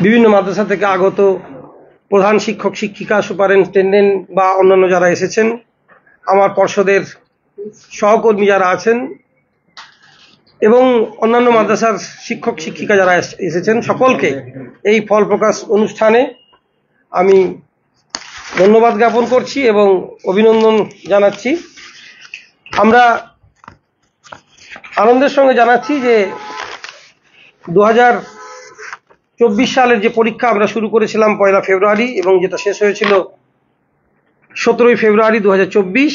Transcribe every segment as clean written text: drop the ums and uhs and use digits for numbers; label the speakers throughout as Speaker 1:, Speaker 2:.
Speaker 1: বিভিন্ন মাদ্রাসা থেকে আগত প্রধান শিক্ষক শিক্ষিকা, সুপারিনটেন্ডেন্ট বা অন্যান্য যারা এসেছেন, আমার পর্ষদের সহকর্মী যারা আছেন এবং অন্যান্য মাদ্রাসার শিক্ষক শিক্ষিকা যারা এসেছেন, সকলকে এই ফল প্রকাশ অনুষ্ঠানে আমি ধন্যবাদ জ্ঞাপন করছি এবং অভিনন্দন জানাচ্ছি। আমরা আনন্দের সঙ্গে জানাচ্ছি যে 2024 সালের যে পরীক্ষা আমরা শুরু করেছিলাম 1 ফেব্রুয়ারি এবং যেটা শেষ হয়েছিল 17 ফেব্রুয়ারি 2024,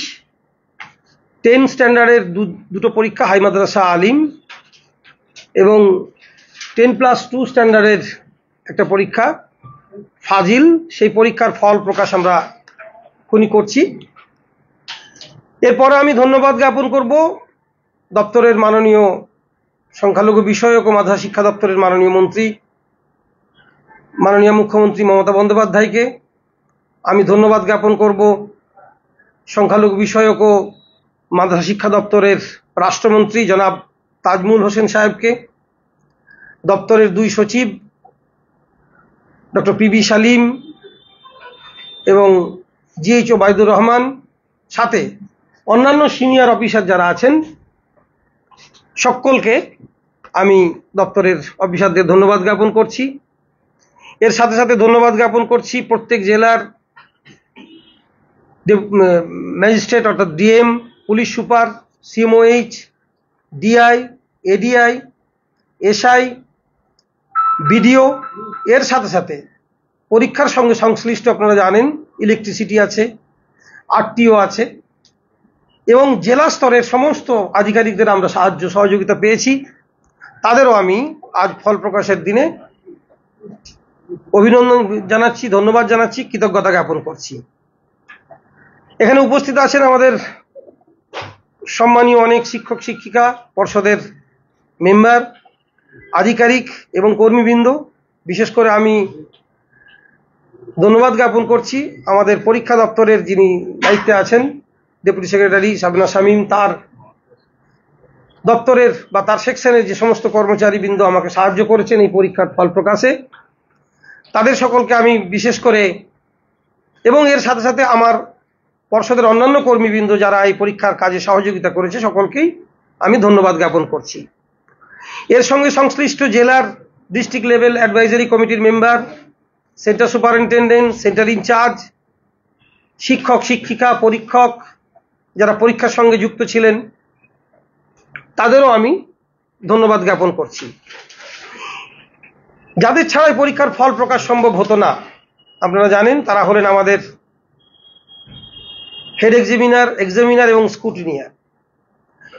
Speaker 1: 10 স্ট্যান্ডার্ডের দুটো পরীক্ষা, হাই মাদ্রাসা আলিম, এবং 10+2 স্ট্যান্ডার্ডের একটা পরীক্ষা ফাজিল, সেই পরীক্ষার ফল প্রকাশ আমরা এখনই করছি। এরপরে আমি ধন্যবাদ জ্ঞাপন করব দপ্তরের মাননীয় সংখ্যালঘু বিষয়ক ও মাদ্রাসা শিক্ষা দপ্তরের মাননীয় মন্ত্রী, মাননীয় মুখ্যমন্ত্রী মমতা বন্দ্যোপাধ্যায়কে। আমি ধন্যবাদ জ্ঞাপন করব সংখ্যালঘু বিষয়ক ও মাদ্রাসা শিক্ষা দপ্তরের রাষ্ট্রমন্ত্রী জনাব তাজমুল হোসেন সাহেবকে, দপ্তরের 2 সচিব ডক্টর পিবি সালিম এবং জিএইচও বাইদুর রহমান, সাথে অন্যান্য সিনিয়র অফিসার যারা আছেন, সকলকে আমি দপ্তরের অফিসারদের ধন্যবাদ জ্ঞাপন করছি। এর সাথে সাথে ধন্যবাদ জ্ঞাপন করছি প্রত্যেক জেলার ম্যাজিস্ট্রেট অর্থাৎ DM, police super, CMOH, DI, ADI, SI, BDO. এর সাথে সাথে পরীক্ষার সঙ্গে সংশ্লিষ্ট, আপনারা জানেন, ইলেকট্রিসিটি আছে, আরটিও আছে, এবং জেলা স্তরের সমস্ত আধিকারিকদের আমরা সাহায্য সহযোগিতা পেয়েছি। তাদেরও আমি আজ ফল প্রকাশের দিনে অভিনন্দন জানাচ্ছি, ধন্যবাদ জানাচ্ছি, কৃতজ্ঞতা জ্ঞাপন করছি। এখানে উপস্থিত আছেন আমাদের সম্মানীয় অনেক শিক্ষক শিক্ষিকা, পর্ষদের মেম্বার, আধিকারিক এবং কর্মীবৃন্দ। বিশেষ করে আমি ধন্যবাদ জ্ঞাপন করছি আমাদের পরীক্ষা দপ্তরের যিনি দায়িত্বে আছেন, ডেপুটি সেক্রেটারি সাবিনা শামীম, তার দপ্তরের বা তার সেকশনের যে সমস্ত কর্মচারীবৃন্দ আমাকে সাহায্য করেছেন এই পরীক্ষার ফল প্রকাশে, তাদের সকলকে আমি বিশেষ করে, এবং এর সাথে সাথে আমার পর্ষদের অন্যান্য কর্মীবৃন্দ যারা এই পরীক্ষার কাজে সহযোগিতা করেছে, সকলকেই আমি ধন্যবাদ জ্ঞাপন করছি। এর সঙ্গে সংশ্লিষ্ট জেলার ডিস্ট্রিক্ট লেভেল অ্যাডভাইজারি কমিটির member, centre superintendent, centre incharge, শিক্ষক শিক্ষিকা, পরীক্ষক যারা পরীক্ষার সঙ্গে যুক্ত ছিলেন, তাদেরও আমি ধন্যবাদ জ্ঞাপন করছি। যাদের ছাড়াই পরীক্ষার ফল প্রকাশ সম্ভব হতো না, আপনারা জানেন, তারা হলেন আমাদের হেড এক্সামিনার এবং স্কুটিনিয়ার।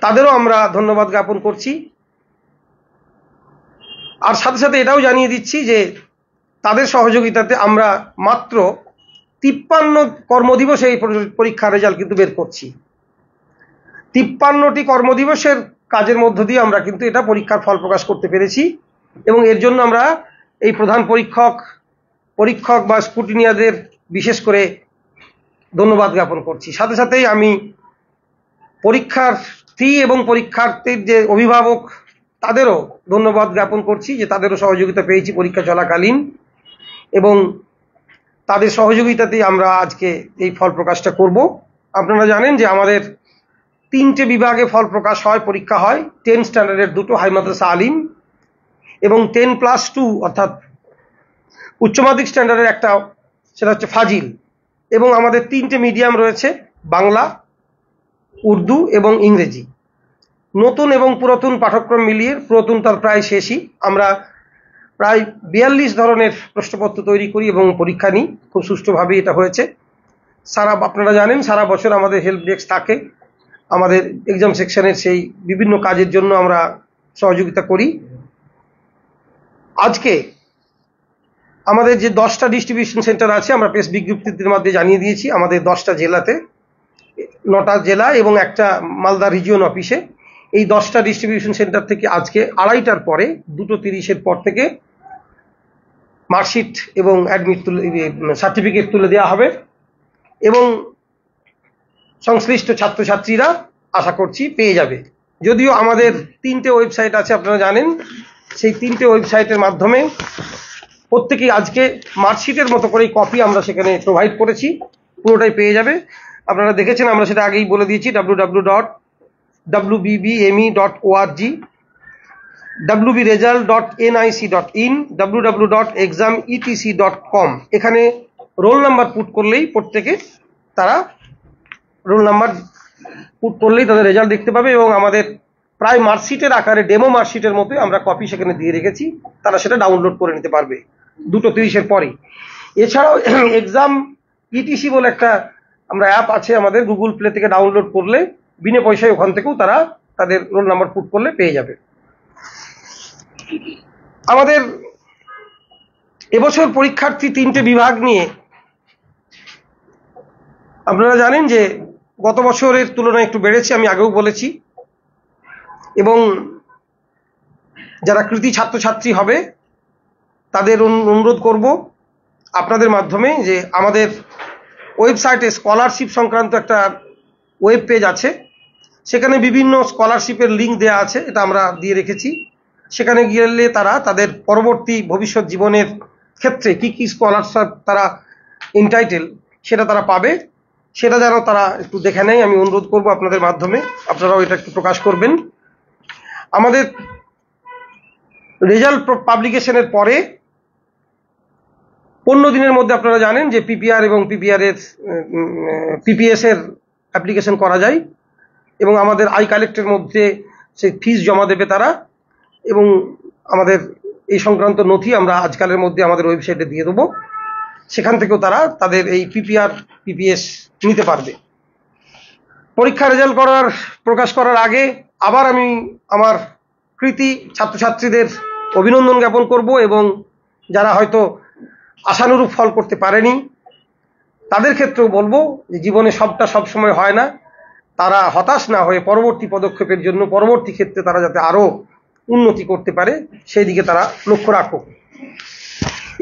Speaker 1: তাদেরও আমরা ধন্যবাদ জ্ঞাপন করছি। আর সাথে সাথে এটাও জানিয়ে দিচ্ছি যে তাদের সহযোগিতাতে আমরা মাত্র 53 কর্মদিবসে এই পরীক্ষার রেজাল্ট কিন্তু বের করছি। 53টি কর্মদিবসের কাজের মধ্য দিয়ে আমরা কিন্তু এটা পরীক্ষার ফল প্রকাশ করতে পেরেছি, এবং এর জন্য আমরা এই প্রধান পরীক্ষক বা স্কুটিনিয়ারদের বিশেষ করে ধন্যবাদ জ্ঞাপন করছি। সাথে সাথেই আমি পরীক্ষার্থী এবং পরীক্ষার্থীর যে অভিভাবক, তাদেরও ধন্যবাদ জ্ঞাপন করছি যে তাদেরও সহযোগিতা পেয়েছি পরীক্ষা চলাকালীন, এবং তাদের সহযোগিতাতেই আমরা আজকে এই ফল প্রকাশটা করব। আপনারা জানেন যে আমাদের 3টে বিভাগে ফল প্রকাশ হয়, পরীক্ষা হয়। 10 স্ট্যান্ডার্ডের দুটো, হাই মাদ্রাসা আলিম, এবং 10+2 অর্থাৎ উচ্চ মাধ্যমিক স্ট্যান্ডার্ডের একটা, সেটা হচ্ছে ফাজিল। এবং আমাদের 3টে মিডিয়াম রয়েছে, বাংলা, উর্দু এবং ইংরেজি। নতুন এবং পুরাতন পাঠ্যক্রম মিলিয়ে, পুরাতন তার প্রায় শেষই, আমরা প্রায় 42 ধরনের প্রশ্নপত্র তৈরি করি এবং পরীক্ষা নিই। খুব সুষ্ঠুভাবে এটা হয়েছে। আপনারা জানেন, সারা বছর আমাদের হেল্প ডেস্ক থাকে, আমাদের এক্সাম সেকশনের সেই বিভিন্ন কাজের জন্য আমরা সহযোগিতা করি। আজকে আমাদের যে 10টা ডিস্ট্রিবিউশন সেন্টার আছে, আমরা প্রেস বিজ্ঞপ্তির মাধ্যমে জানিয়ে দিয়েছি, আমাদের 10টা জেলাতে, 9টা জেলা এবং একটা মালদা রিজিয়ন অফিসে, এই 10টা ডিস্ট্রিবিউশন সেন্টার থেকে আজকে 2:30টার পরে, 2:30-এর পর থেকে মার্কশিট এবং সার্টিফিকেট তুলে দেওয়া হবে, এবং সংশ্লিষ্ট ছাত্রছাত্রীরা আশা করছি পেয়ে যাবে। যদিও আমাদের 3টে ওয়েবসাইট আছে, আপনারা জানেন, সেই 3টে ওয়েবসাইটের মাধ্যমে প্রত্যেকেই আজকে মার্কশিটের মতো করে কপি আমরা সেখানে প্রোভাইড করেছি, পুরোটাই পেয়ে যাবে। আপনারা দেখেছেন, আমরা সেটা আগেই বলে দিয়েছি, www.wbbme.org, wbresult.nic.in, www.exametc.com। এখানে রোল নাম্বার পুট করলেই তারা তাদের রেজাল্ট দেখতে পাবে, এবং আমাদের প্রায় মার্কশিটের আকারে ডেমো মার্কশিটের মতোই আমরা কপি সেখানে দিয়ে রেখেছি, তারা সেটা ডাউনলোড করে নিতে পারবে 2:30-এর পরেই। এছাড়াও এক্সাম ইটিসি বলে একটা আমরা অ্যাপ আছে আমাদের, গুগল প্লে থেকে ডাউনলোড করলে বিনা পয়সায় ওখান থেকেও তারা তাদের রোল নাম্বার পুট করলে পেয়ে যাবে। আমাদের এবছর পরীক্ষার্থী 3টে বিভাগ নিয়ে, আপনারা জানেন যে গত বছরের তুলনায় একটু বেড়েছে, আমি আগেও বলেছি। এবং যারা কৃতি ছাত্রছাত্রী হবে তাদের অনুরোধ করব আপনাদের মাধ্যমে যে আমাদের ওয়েবসাইটে স্কলারশিপ সংক্রান্ত একটা ওয়েব পেজ আছে, সেখানে বিভিন্ন স্কলারশিপের লিঙ্ক দেওয়া আছে, এটা আমরা দিয়ে রেখেছি। সেখানে গেলে তারা তাদের পরবর্তী ভবিষ্যৎ জীবনের ক্ষেত্রে কি কি স্কলারশিপ তারা এন্টাইটেল সেটা তারা পাবে, সেটা যেন তারা একটু দেখে নেয়, আমি অনুরোধ করব আপনাদের মাধ্যমে, আপনারাও এটা একটু প্রকাশ করবেন। আমাদের রেজাল্ট পাবলিকেশনের পরে 15 দিনের মধ্যে আপনারা জানেন যে পিপিআর এবং পিপিএস এর অ্যাপ্লিকেশন করা যায়, এবং আমাদের আই কালেক্টের মধ্যে সেই ফিস জমা দেবে তারা, এবং আমাদের এই সংক্রান্ত নথি আমরা আজকালের মধ্যে আমাদের ওয়েবসাইটে দিয়ে দেবো, সেখান থেকেও তারা তাদের এই পিপিআর পিপিএস নিতে পারবে। পরীক্ষা রেজাল্ট প্রকাশ করার আগে আবার আমি আমার কৃতি ছাত্রছাত্রীদের অভিনন্দন জ্ঞাপন করব, এবং যারা হয়তো আশানুরূপ ফল করতে পারেনি তাদের ক্ষেত্রেও বলবো যে জীবনে সবটা সবসময় হয় না, তারা হতাশ না হয়ে পরবর্তী পদক্ষেপের জন্য পরবর্তী ক্ষেত্রে তারা যাতে আরো উন্নতি করতে পারে সেই দিকে তারা লক্ষ্য রাখো।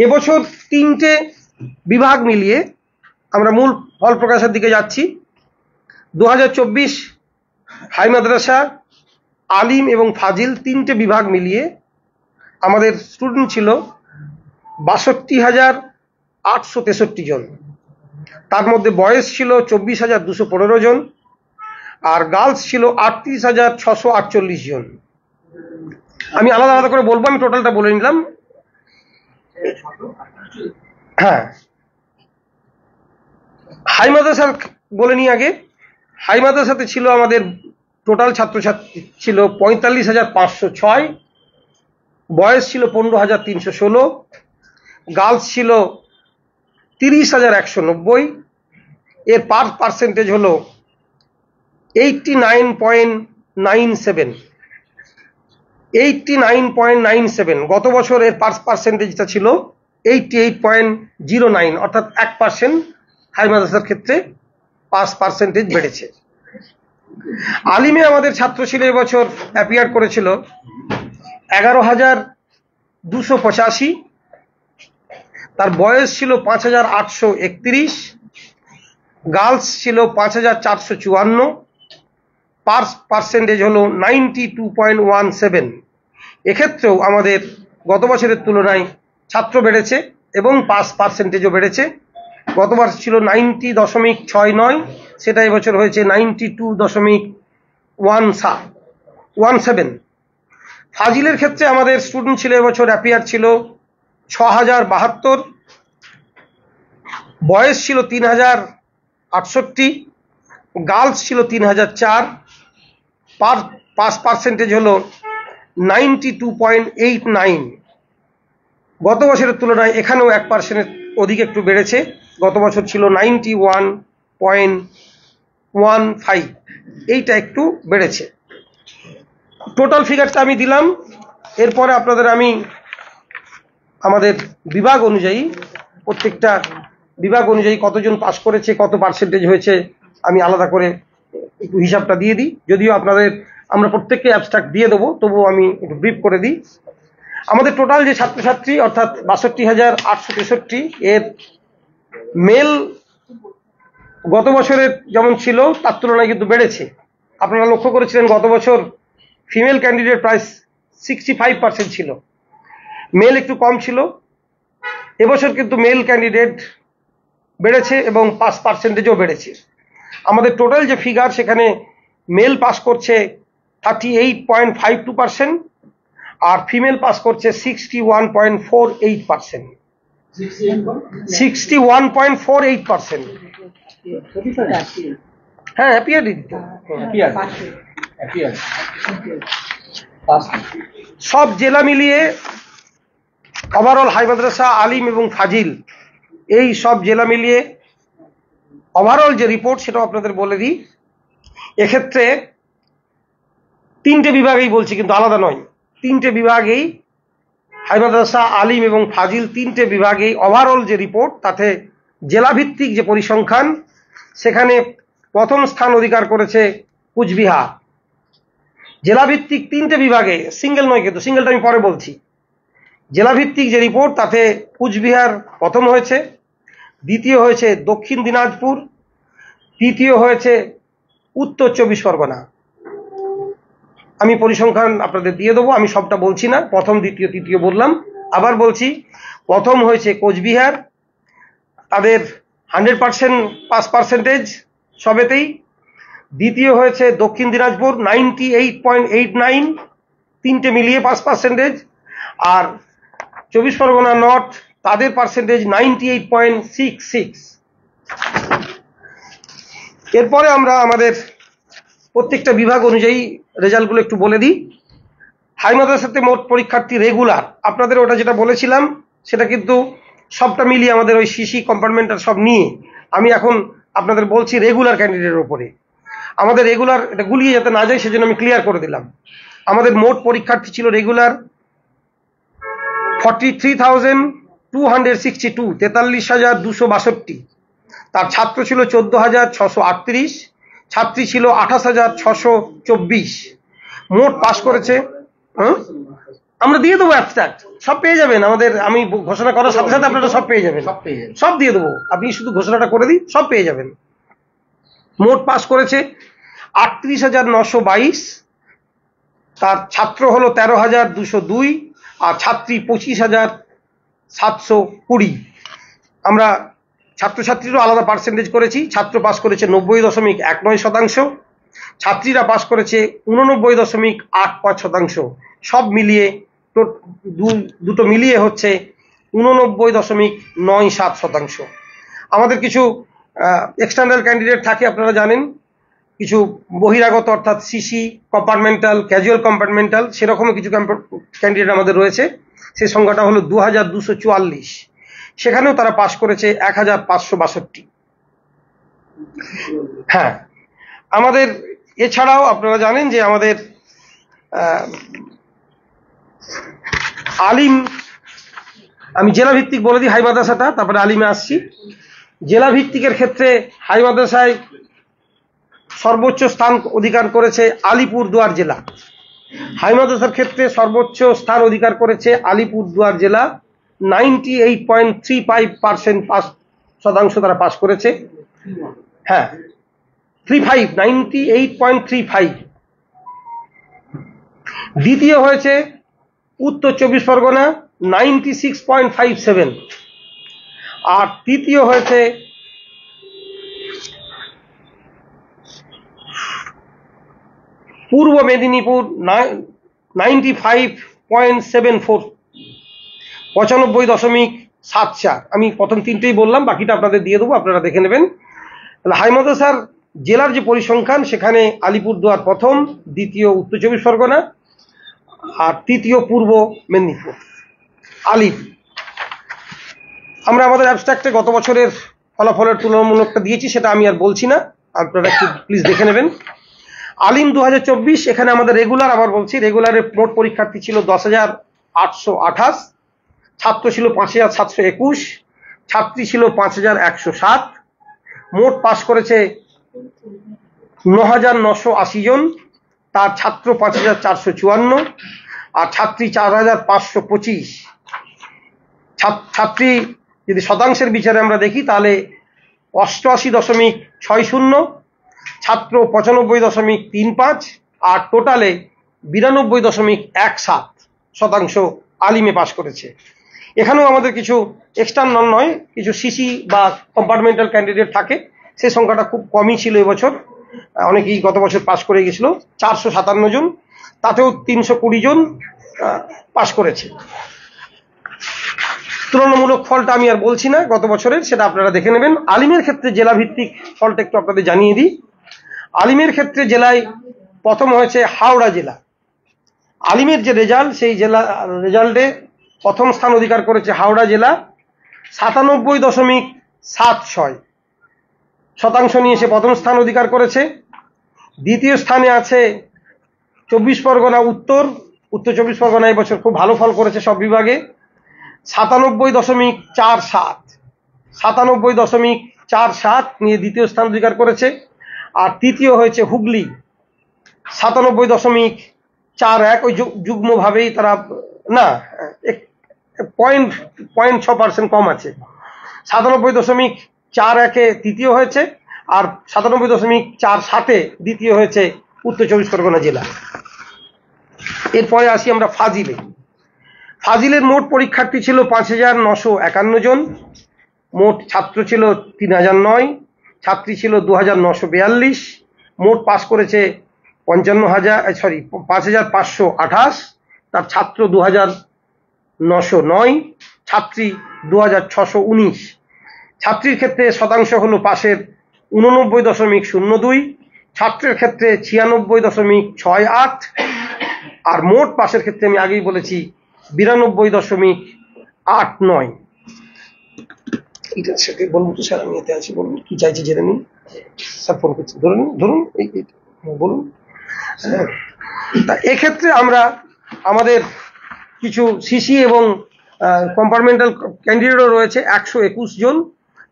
Speaker 1: এবছর 3টে বিভাগ মিলিয়ে আমরা মূল ফল প্রকাশের দিকে যাচ্ছি। 2024 হাই মাদ্রাসা, আলিম এবং ফাজিল 3টে বিভাগ মিলিয়ে আমাদের স্টুডেন্ট ছিল 62,863 জন। তার মধ্যে বয়েজ ছিল 24,215 জন, আর গার্লস ছিল 38,648 জন। আমি আলাদা আলাদা করে বলবো, আমি টোটালটা বলে নিলাম। হ্যাঁ, হাই মাদ্রাসার বলে নিই আগে। হাই মাদ্রাসাতে ছিল আমাদের টোটাল ছাত্রছাত্রী ছিল 45,506, বয়েজ ছিল 15,316, গার্লস ছিল 30,190। এর পার্সেন্টেজ হলো 89.97। 89.97। গত বছর এর পার্সেন্টেজটা ছিল 88.09, অর্থাৎ 1% হাই মাদ্রাসার ক্ষেত্রে পার্সেন্টেজ বেড়েছে। আলিমে আমাদের ছাত্র ছিল এবছর অ্যাপিয়ার করেছিল 11,285, তার বয়স ছিল 5,831, গার্লস ছিল 5,454, পার্সেন্টেজ হলো 92.17। এক্ষেত্রেও আমাদের গত বছরের তুলনায় ছাত্র বেড়েছে এবং পার্সেন্টেজও বেড়েছে। গতবার ছিল 90.69, সেটা এবছর হয়েছে 92.17। ফাজিলের ক্ষেত্রে আমাদের স্টুডেন্ট ছিল এবছর অ্যাপিয়ার ছিল 6,072, বয়স ছিল 3,068, গার্লস ছিল 3,004, পার্সেন্টেজ হলো 92.89। গত বছরের তুলনায় এখানেও 1% অধিক একটু বেড়েছে, গত বছর ছিল 91.15, এইটা একটু বেড়েছে। টোটাল ফিগারটা আমি দিলাম, এরপরে আপনাদের আমি আমাদের বিভাগ অনুযায়ী প্রত্যেকটা বিভাগ অনুযায়ী কতজন পাস করেছে, কত পার্সেন্টেজ হয়েছে, আমি আলাদা করে একটু হিসাবটা দিয়ে দিই। যদিও আপনাদের আমরা প্রত্যেককে অ্যাবস্ট্রাক্ট দিয়ে দেবো, তবুও আমি একটু ব্রিফ করে দিই। আমাদের টোটাল যে ছাত্রছাত্রী অর্থাৎ 62,863, এর মেল গত বছরের যেমন ছিল তার তুলনায় কিন্তু বেড়েছে। আপনারা লক্ষ্য করেছিলেন গত বছর ফিমেল ক্যান্ডিডেট প্রায় 65% ছিল, মেল একটু কম ছিল। এবছর কিন্তু মেল ক্যান্ডিডেট বেড়েছে এবং পাস পার্সেন্টেজও বেড়েছে। আমাদের টোটাল যে ফিগার, সেখানে মেল পাস করছে 38.52% আর ফিমেল পাস করছে 61.48%। 61.48%। হ্যাঁ, অ্যাপিয়ার দিত। সব জেলা মিলিয়ে ওভারঅল হাই মাদ্রাসা, আলিম এবং ফাজিল, এই সব জেলা মিলিয়ে ওভারঅল যে রিপোর্ট সেটা আপনাদের বলে দিই। এক্ষেত্রে 3টে বিভাগেই বলছি, কিন্তু আলাদা নয়, 3টে বিভাগেই হাই মাদ্রাসা, আলিম এবং ফাজিল 3টে বিভাগেই ওভারঅল যে রিপোর্ট, তাতে জেলাভিত্তিক যে পরিসংখ্যান, সেখানে প্রথম স্থান অধিকার করেছে কুচবিহার। জেলাভিত্তিক 3টে বিভাগে, সিঙ্গেল নয়, কিন্তু সিঙ্গেলটা আমি পরে বলছি। জেলাভিত্তিক যে রিপোর্ট, তাতে কুচবিহার প্রথম হয়েছে, দ্বিতীয় হয়েছে দক্ষিণ দিনাজপুর, তৃতীয় হয়েছে উত্তর 24 পরগনা। আমি পরিসংখ্যান আপনাদের দিয়ে দেবো, আমি সবটা বলছি না, প্রথম দ্বিতীয় তৃতীয় বললাম, আবার বলছি। প্রথম হয়েছে কোচবিহার, তাদের 100% পাস পার্সেন্টেজ সবেতেই। দ্বিতীয় হয়েছে দক্ষিণ দিনাজপুর 98.89, 3টে মিলিয়ে পাস পার্সেন্টেজ। আর 24 পরগনা নর্থ, তাদের পার্সেন্টেজ 98.66। এরপরে আমরা আমাদের প্রত্যেকটা বিভাগ অনুযায়ী রেজাল্টগুলো একটু বলে দিই। হাই মাদ্রাসাতে মোট পরীক্ষার্থী রেগুলার, আপনাদের ওটা যেটা বলেছিলাম সেটা কিন্তু সবটা মিলিয়ে আমাদের ওই সিসি কম্পার্টমেন্টাল সব নিয়ে আমি এখন আপনাদের বলছি রেগুলার ক্যান্ডিডেটের উপরে। আমাদের রেগুলার, এটা গুলিয়ে যাতে না যায় সেজন্য আমি ক্লিয়ার করে দিলাম। আমাদের মোট পরীক্ষার্থী ছিল রেগুলার 43,262, 43,262। তার ছাত্র ছিল 14,638, ছাত্রী ছিল 28,624। মোট পাস করেছে, আমরা দিয়ে দেবো অ্যাবস্ট্রাক্ট, সব পেয়ে যাবেন আমাদের। আমি ঘোষণা করার সাথে সাথে আপনারা সব পেয়ে যাবেন, সব দিয়ে দেবো। আপনি শুধু ঘোষণাটা করে দিন, সব পেয়ে যাবেন। মোট পাস করেছে 38,922, তার ছাত্র হলো 13,202 আর ছাত্রী 25,720। আমরা ছাত্রছাত্রীরও আলাদা পার্সেন্টেজ করেছি। ছাত্র পাস করেছে 90.19%, ছাত্রীরা পাস করেছে 89.85%। সব মিলিয়ে দুটো মিলিয়ে হচ্ছে 89.97%। আমাদের কিছু এক্সটার্নাল ক্যান্ডিডেট থাকে, আপনারা জানেন, কিছু বহিরাগত, অর্থাৎ সিসি কম্পার্টমেন্টাল, ক্যাজুয়াল কম্পার্টমেন্টাল, সেরকমও কিছু ক্যান্ডিডেট আমাদের রয়েছে। সেই সংখ্যাটা হলো 2244। সেখানেও তারা পাস করেছে 1562। হ্যাঁ, আমাদের এছাড়াও আপনারা জানেন যে আমাদের আলিম, আমি জেলা ভিত্তিক বলে দিই হাই মাদ্রাসাটা, তারপরে আলিমে আসছি। জেলা ভিত্তিকের ক্ষেত্রে হাই মাদ্রাসায় সর্বোচ্চ স্থান অধিকার করেছে আলিপুরদুয়ার জেলা। হাই মাদ্রাসার ক্ষেত্রে সর্বোচ্চ স্থান অধিকার করেছে আলিপুরদুয়ার জেলা, 98.35% তারা পাস করেছে। হ্যাঁ, 98.35। দ্বিতীয় হয়েছে উত্তর 24 পরগনা, 96.57। আর তৃতীয় হয়েছে পূর্ব মেদিনীপুর, 95.74, 95.74। আমি প্রথম 3টেই বললাম, বাকিটা আপনাদের দিয়ে দেবো, আপনারা দেখে নেবেন। তাহলে হাই মাদ্রাসার জেলার যে পরিসংখ্যান, সেখানে আলিপুরদুয়ার প্রথম, দ্বিতীয় উত্তর 24 পরগনা আর তৃতীয় পূর্ব মেদিনীপুর। আলিম, আমরা আমাদের অ্যাবস্ট্রাক্টে গত বছরের ফলাফলের তুলনামূলকটা দিয়েছি, সেটা আমি আর বলছি না, আপনারা একটু প্লিজ দেখে নেবেন। আলিম 2024, এখানে আমাদের রেগুলার, আবার বলছি, রেগুলারের মোট পরীক্ষার্থী ছিল 10,828, ছাত্র ছিল 5,721, ছাত্রী ছিল 5,107। মোট পাস করেছে 9,980 জন, তার ছাত্র 5,454 আর ছাত্রী 4,525। ছাত্রী যদি শতাংশের বিচারে আমরা দেখি, তাহলে 88.60, ছাত্র 95.35 আর টোটালে 92.17% আলিমে পাস করেছে। এখানেও আমাদের কিছু এক্সটার্নাল নয়, কিছু সিসি বা কম্পার্টমেন্টাল ক্যান্ডিডেট থাকে, সেই সংখ্যাটা খুব কমই ছিল এবছর। অনেকেই গত বছর পাশ করে গেছিল, 457 জন, তাতেও 320 জন পাশ করেছে। তুলনামূলক ফলটা আমি আর বলছি না গত বছরের, সেটা আপনারা দেখে নেবেন। আলিমের ক্ষেত্রে জেলা ভিত্তিক ফলটা একটু আপনাদের জানিয়ে দিই। আলিমের ক্ষেত্রে জেলায় প্রথম হয়েছে হাওড়া জেলা। আলিমের যে রেজাল্ট, সেই রেজাল্টে প্রথম স্থান অধিকার করেছে হাওড়া জেলা, 97.76% নিয়ে সে প্রথম স্থান অধিকার করেছে। দ্বিতীয় স্থানে আছে 24 পরগনা উত্তর 24 পরগনা এবছর খুব ভালো ফল করেছে সব বিভাগে, 97.47 নিয়ে দ্বিতীয় স্থান অধিকার করেছে। আর তৃতীয় হয়েছে হুগলি, 97.41, ওই যুগ্মভাবেই তারা না 0.6% কম আছে। 97.41 তৃতীয় হয়েছে, আর 97.47 দ্বিতীয় হয়েছে উত্তর 24 পরগনা জেলা। এরপরে আসি আমরা ফাজিলে। ফাজিলের মোট পরীক্ষার্থী ছিল 5,951 জন, মোট ছাত্র ছিল 3,009, ছাত্রী ছিল 2,942, মোট পাস করেছে 5,528, তার ছাত্র 2,909, ছাত্রী 2,619। ছাত্রীর ক্ষেত্রে শতাংশ হলো পাশের 89.02, ছাত্রের ক্ষেত্রে 96.68, আর মোট পাশের ক্ষেত্রে আমি আগেই বলেছি 92.89। এটার সাথে বলুন তো স্যার, আমি এতে আছি, বলুন কি চাইছি জেনে নিন। স্যার ফোন করছি, ধরুন বলুন। তা এক্ষেত্রে আমরা আমাদের কিছু সিসি এবং কম্পার্টমেন্টাল ক্যান্ডিডেটও রয়েছে, 121 জন,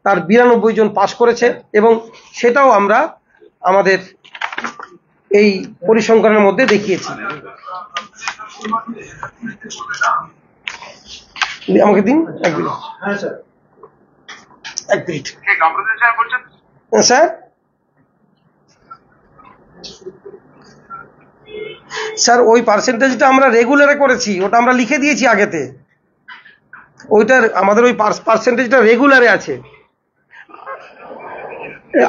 Speaker 1: তার 92 জন পাস করেছে, এবং সেটাও আমরা আমাদের এই পরিসংখ্যানের মধ্যে দেখিয়েছি। আমাকে দিন এক মিনিট। স্যার স্যার ওই পার্সেন্টেজটা আমরা রেগুলারে করেছি, ওটা আমরা লিখে দিয়েছি আগেতে, ওইটার আমাদের ওই পার্সেন্টেজটা রেগুলারে আছে।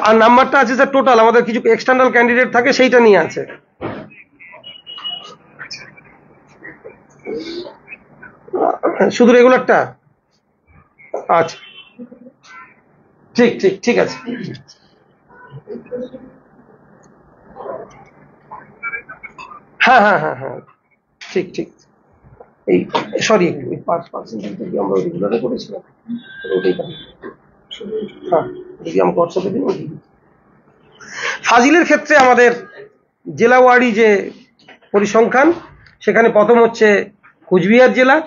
Speaker 1: আর নাম্বারটা আছে স্যার টোটাল, আমাদের কিছু এক্সটার্নাল ক্যান্ডিডেট থাকে সেইটা নিয়ে আছে। শুধু রেগুলারটা? আচ্ছা, ঠিক আছে। হ্যাঁ, ঠিক। এই সরি, ওই 5% আমরা রেগুলারে করেছিলাম, ওটাই হ্যাঁ, দেখি আমাকে হোয়াটসঅ্যাপে দিন। ফাজিলের ক্ষেত্রে আমাদের জেলা ওয়ারি যে পরিসংখ্যান, সেখানে প্রথম হচ্ছে কুচবিহার জেলা,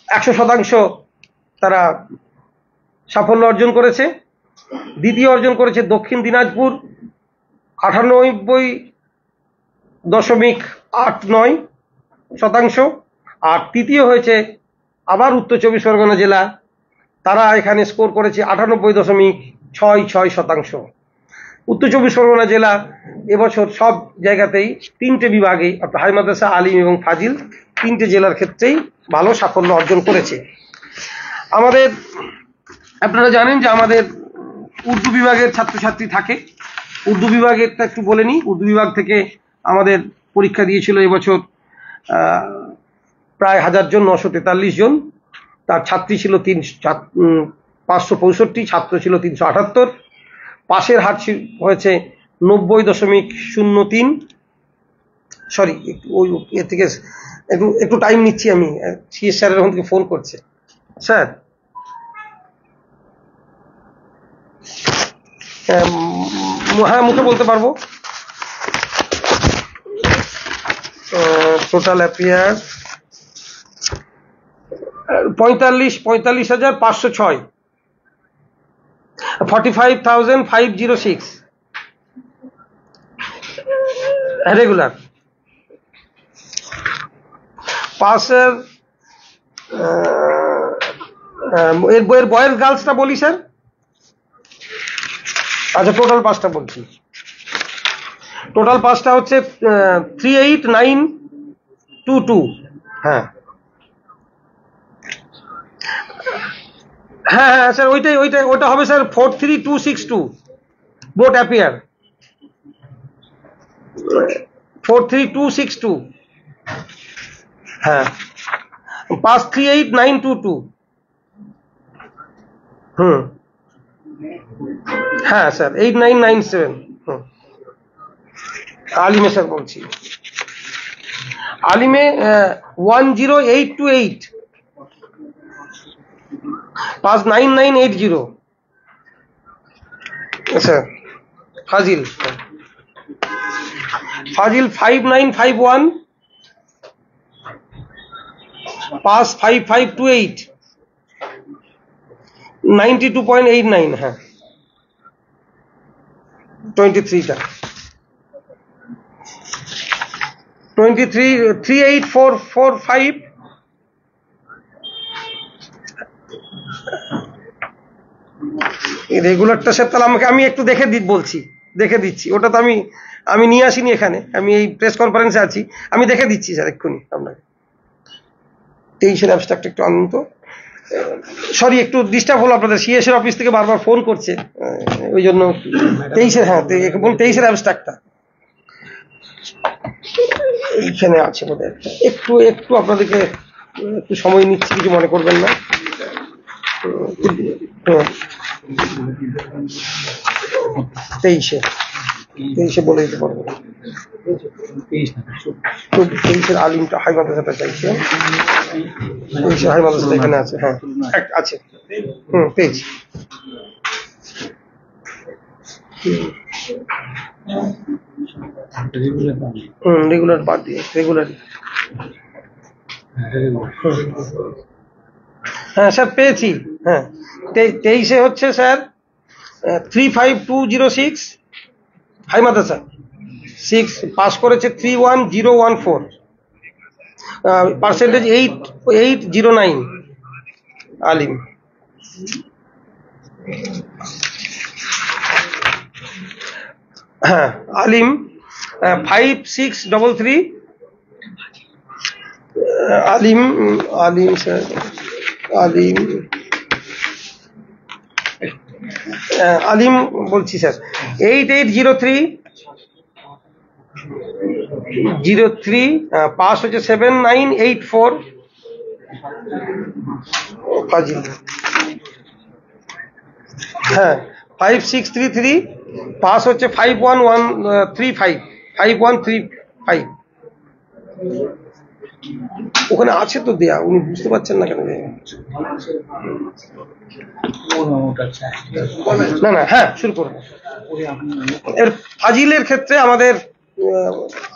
Speaker 1: 100% তারা সাফল্য অর্জন করেছে। দ্বিতীয় অর্জন করেছে দক্ষিণ দিনাজপুর, 98.89%। আর তৃতীয় হয়েছে আবার উত্তর 24 পরগনা জেলা, তারা এখানে স্কোর করেছে 98.66%। উত্তর 24 পরগনা জেলা এবছর সব জায়গাতেই 3টে বিভাগে, অর্থাৎ হাই মাদ্রাসা, আলিম এবং ফাজিল, 3টে জেলার ক্ষেত্রেই ভালো সাফল্য অর্জন করেছে। আমাদের আপনারা জানেন যে আমাদের উর্দু বিভাগের ছাত্রছাত্রী থাকে। উর্দু বিভাগেরটা একটু বলে নিই। উর্দু বিভাগ থেকে আমাদের পরীক্ষা দিয়েছিল এবছর প্রায় 1,943 জন, তার ছাত্রী ছিল 565, ছাত্র ছিল 378। পাশের হার হয়েছে 90.03। সরি, ওই এর থেকে একটু টাইম নিচ্ছি আমি, সিএস স্যারের ওখান থেকে ফোন করছে। স্যার হ্যাঁ, মুখে বলতে পারবো। Total appear 45,506, 45,506 regular. পাসের এর বয়ের গার্লসটা বলি স্যার। আচ্ছা, টোটাল পাসটা বলছি। টোটাল পাসটা হচ্ছে 38,922। হ্যাঁ, হ্যাঁ হ্যাঁ স্যার, ওটা হবে স্যার 43262 বোট অ্যাপিয়ার 43262। হ্যাঁ, পাস 38922। হুম, হ্যাঁ স্যার 8997। হুম, আলিমে স্যার বলছি, আলিমে 10828, পাস 9980। স্যার ফাজিল, ফাজিল 5951, পাস 5528, 92.89। হ্যাঁ 23টা 38445। রেগুলারটা স্যার তাহলে আমি একটু দেখে দিচ্ছি। ওটা তো আমি নিয়ে আসিনি এখানে, আমি এই প্রেস কনফারেন্সে আছি, আমি দেখে দিচ্ছি স্যার এক্ষুনি আপনাকে। 23-এর অ্যাবস্ট্রাক্ট একটু আনুন তো। সরি, একটু ডিস্টার্ব হলো, আপনাদের সিএস এর অফিস থেকে বারবার ফোন করছে, ওই জন্য 23-এর, হ্যাঁ 23-এর অ্যাবস্ট্রাক্টটা এইখানে আছে বোধহয়। একটু আপনাদেরকে একটু সময় নিচ্ছি, কিছু মনে করবেন না। 23-এ বলে দিতে পারবো। 23-এর আলিমটা হাই মাদ্রাসাটা চাইছে, 23-এর হাই মাদ্রাসাটা এখানে আছে। হ্যাঁ আছে, পেয়েছি। রেগুলার বাদ দিয়ে রেগুলার। হ্যাঁ স্যার পেয়েছি। হ্যাঁ 23-এ হচ্ছে স্যার 35206 হাই মাদ্রাসা 6, পাস করেছে 31014, পার্সেন্টেজ 8809। আলিম, হ্যাঁ আলিম 5633। আলিম স্যার আলিম বলছি স্যার 8803, পাস হচ্ছে 7984। ফাজিল, হ্যাঁ 5633, পাস হচ্ছে 5135। ওখানে আছে তো দেয়া, উনি বুঝতে পারছেন না কেন? না হ্যাঁ শুরু করুন। এর ফাজিলের ক্ষেত্রে আমাদের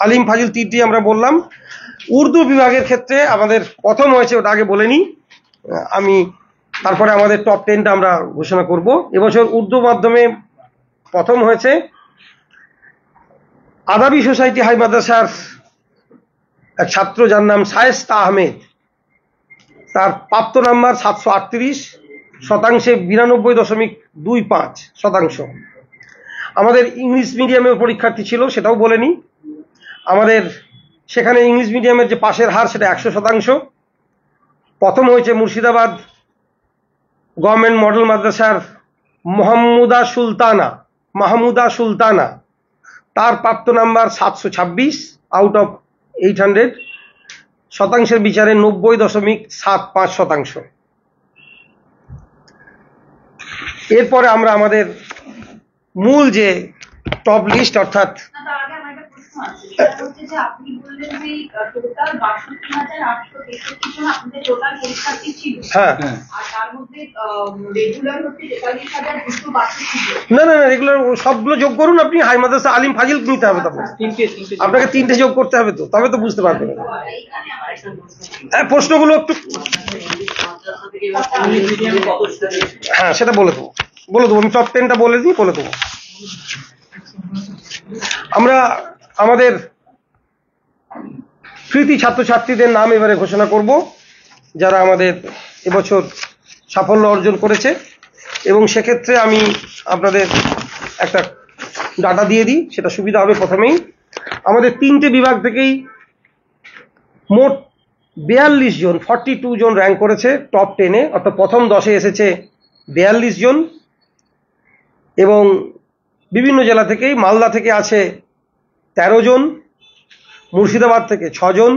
Speaker 1: আলিম ফাজিল 3টি আমরা বললাম। উর্দু বিভাগের ক্ষেত্রে আমাদের প্রথম হয়েছে, ওটা আগে বলে নিই আমি, তারপরে আমাদের টপ 10টা আমরা ঘোষণা করব। এবছর উর্দু মাধ্যমে প্রথম হয়েছে আদাবি সোসাইটি হাই মাদ্রাসার এক ছাত্র, যার নাম শায়েস্তা আহমেদ। তার প্রাপ্ত নাম্বার 738, শতাংশে 92.25%। আমাদের ইংলিশ মিডিয়ামের পরীক্ষার্থী ছিল, সেটাও বলে নিই। আমাদের সেখানে ইংলিশ মিডিয়ামের যে পাশের হার সেটা 100%। প্রথম হয়েছে মুর্শিদাবাদ গভর্নমেন্ট মডেল মাদ্রাসার মাহমুদা সুলতানা। তার প্রাপ্ত নাম্বার 726 আউট অফ 800, শতাংশের বিচারে 90.75%। এরপরে আমরা আমাদের মূল যে টপ লিস্ট, অর্থাৎ না রেগুলার সবগুলো যোগ করুন আপনি। হাই মাদ্রাসা আলিম ফাজিল নিতে হবে, তবে আপনাকে 3টে যোগ করতে হবে, তো তবে তো বুঝতে পারবেন। হ্যাঁ প্রশ্নগুলো একটু, হ্যাঁ সেটা বলে দেবো। আমি টপ 10টা বলে দেবো। আমরা আমাদের কৃতি ছাত্রছাত্রীদের নাম এবারে ঘোষণা করব, যারা আমাদের এবছর সাফল্য অর্জন করেছে। এবং সেক্ষেত্রে আমি আপনাদের একটা ডাটা দিয়ে দিই, সেটা সুবিধা হবে। প্রথমেই আমাদের 3টে বিভাগ থেকেই মোট 42 জন 42 জন র্যাঙ্ক করেছে টপ 10-এ, অর্থাৎ প্রথম 10-এ এসেছে 42 জন, এবং বিভিন্ন জেলা থেকেই, মালদা থেকে আছে 13 জন, মুর্শিদাবাদ থেকে 6 জন,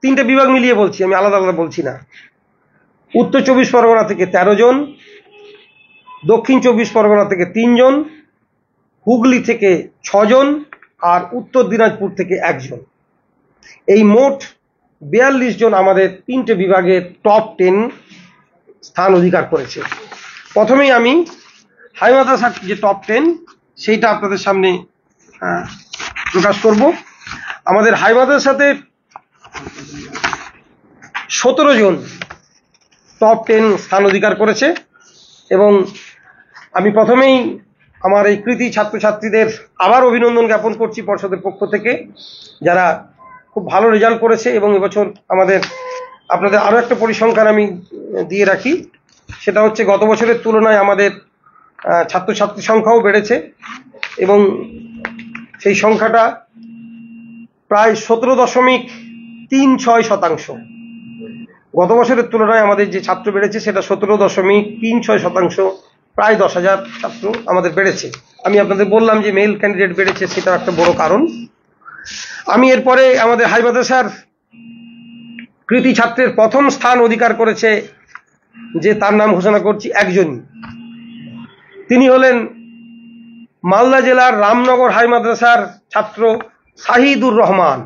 Speaker 1: 3টে বিভাগ মিলিয়ে বলছি, আমি আলাদা আলাদা বলছি না। উত্তর 24 পরগনা থেকে 13 জন, দক্ষিণ 24 পরগনা থেকে 3 জন, হুগলি থেকে 6 জন, আর উত্তর দিনাজপুর থেকে 1 জন। এই মোট 42 জন আমাদের 3টে বিভাগে টপ 10 স্থান অধিকার করেছে। প্রথমেই আমি হাই মাদ্রাসার যে টপ 10 সেইটা আপনাদের সামনে প্রকাশ করব। আমাদের হাই মাদ্রাসাতে 17 জন টপ 10 স্থান অধিকার করেছে, এবং আমি প্রথমেই আমার এই কৃতি ছাত্রছাত্রীদের আবার অভিনন্দন জ্ঞাপন করছি পর্ষদের পক্ষ থেকে, যারা খুব ভালো রেজাল্ট করেছে। এবং এবছর আপনাদের আরও একটা পরিসংখ্যান আমি দিয়ে রাখি, সেটা হচ্ছে গত বছরের তুলনায় আমাদের ছাত্রছাত্রী সংখ্যাও বেড়েছে, এবং সেই সংখ্যাটা প্রায় 17.36%। গত বছরের তুলনায় আমাদের যে ছাত্র বেড়েছে সেটা 17.36%, প্রায় 10,000 ছাত্র আমাদের বেড়েছে। আমি আপনাদের বললাম যে মেল ক্যান্ডিডেট বেড়েছে, সেটা একটা বড় কারণ। আমি এরপরে আমাদের হাই মাদ্রাসার কৃতি ছাত্রের প্রথম স্থান অধিকার করেছে, যে তার নাম ঘোষণা করছি একজনই। তিনি হলেন মালদা জেলার রামনগর হাই মাদ্রাসার ছাত্র শাহিদুর রহমান।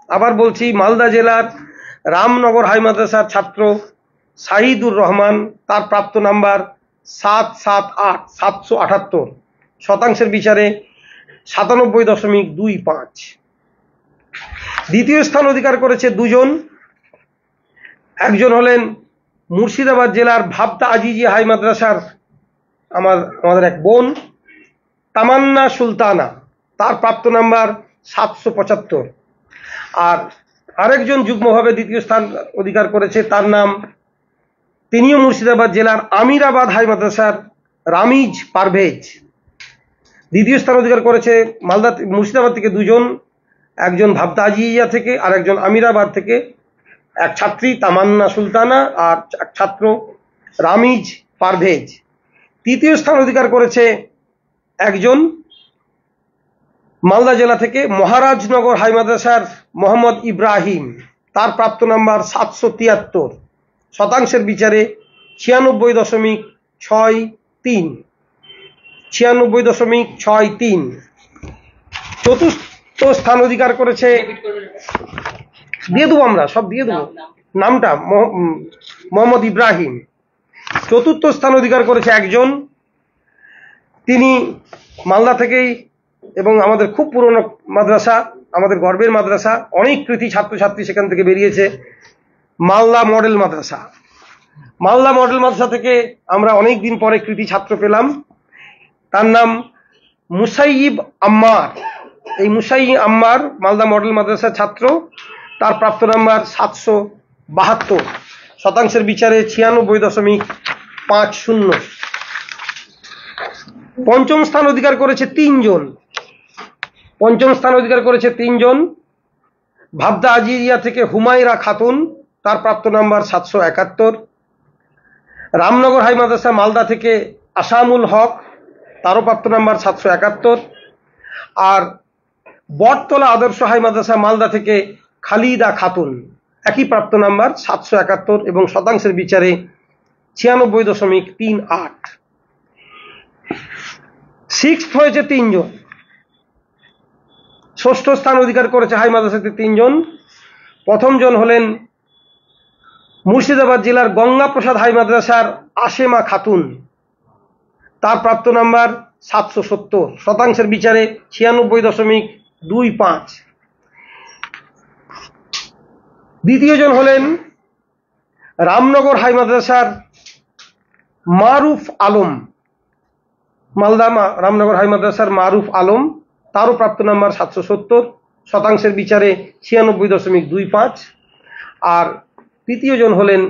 Speaker 1: আবার বলছি, মালদা জেলার রামনগর হাই মাদ্রাসার ছাত্র শাহিদুর রহমান। তার প্রাপ্ত নাম্বার 778, শতাংশের বিচারে 97.25। দ্বিতীয় স্থান অধিকার করেছে 2 জন। একজন হলেন মুর্শিদাবাদ জেলার ভাবতা আজিজিয়া হাই মাদ্রাসার আমাদের এক বোন তামান্না সুলতানা। তার প্রাপ্ত নাম্বার 775। আর আরেকজন যুগ্মভাবে দ্বিতীয় স্থান অধিকার করেছে, তার নাম, তিনিও মুর্শিদাবাদ জেলার আমিরাবাদ হাই মাদ্রাসার রামিজ পারভেজ। দ্বিতীয় স্থান অধিকার করেছে মুর্শিদাবাদ থেকে 2 জন, একজন ভাবতা আজিজিয়া থেকে আর একজন আমিরাবাদ থেকে, এক ছাত্রী তামান্না সুলতানা আর এক ছাত্র রামিজ পারভেজ। তৃতীয় স্থান অধিকার করেছে একজন মালদা জেলা থেকে মহারাজনগর হাই মাদ্রাসার মোহাম্মদ ইব্রাহিম। তার প্রাপ্ত নাম্বার 773, শতাংশের বিচারে 96.63। চতুর্থ স্থান অধিকার করেছে, দিয়ে দেবো, আমরা সব দিয়ে দেবো নামটা, মোহাম্মদ ইব্রাহিম। চতুর্থ স্থান অধিকার করেছে একজন, তিনি মালদা থেকেই, এবং আমাদের খুব পুরনো মাদ্রাসা, আমাদের গর্বের মাদ্রাসা, অনেক কৃতি ছাত্রছাত্রী সেখান থেকে বেরিয়েছে, মালদা মডেল মাদ্রাসা। মালদা মডেল মাদ্রাসা থেকে আমরা অনেক দিন পরে কৃতি ছাত্র পেলাম, তার নাম মুসাইয়িব আম্মার। এই মুসাইয়িব আম্মার মালদা মডেল মাদ্রাসার ছাত্র। তার প্রাপ্ত নাম্বার 772, শতাংশের বিচারে 96.50। পঞ্চম স্থান অধিকার করেছে 3 জন। ভাবদা আজিজিয়া থেকে হুমায়রা খাতুন। তার প্রাপ্ত নাম্বার 771। রামনগর হাই মাদ্রাসা মালদা থেকে আসামুল হক, তারও প্রাপ্ত নাম্বার 771। আর বটতলা আদর্শ হাই মাদ্রাসা মালদা থেকে খালিদা খাতুন, একই প্রাপ্ত নাম্বার 771, এবং শতাংশের বিচারে 96.38। সিক্সথ হয়েছে 3 জন। ষষ্ঠ স্থান অধিকার করেছে হাই মাদ্রাসাতে 3 জন। প্রথম জন হলেন মুর্শিদাবাদ জেলার গঙ্গাপ্রসাদ হাই মাদ্রাসার আশেমা খাতুন। তার প্রাপ্ত নাম্বার 770, শতাংশের বিচারে 96.25। দ্বিতীয় জন হলেন রামনগর হাই মাদ্রাসার মারুফ আলম। মালদা রামনগর হাই মাদ্রাসার মারুফ আলম, তারও প্রাপ্ত নাম্বার 770, শতাংশের বিচারে 96.25। আর তৃতীয় জন হলেন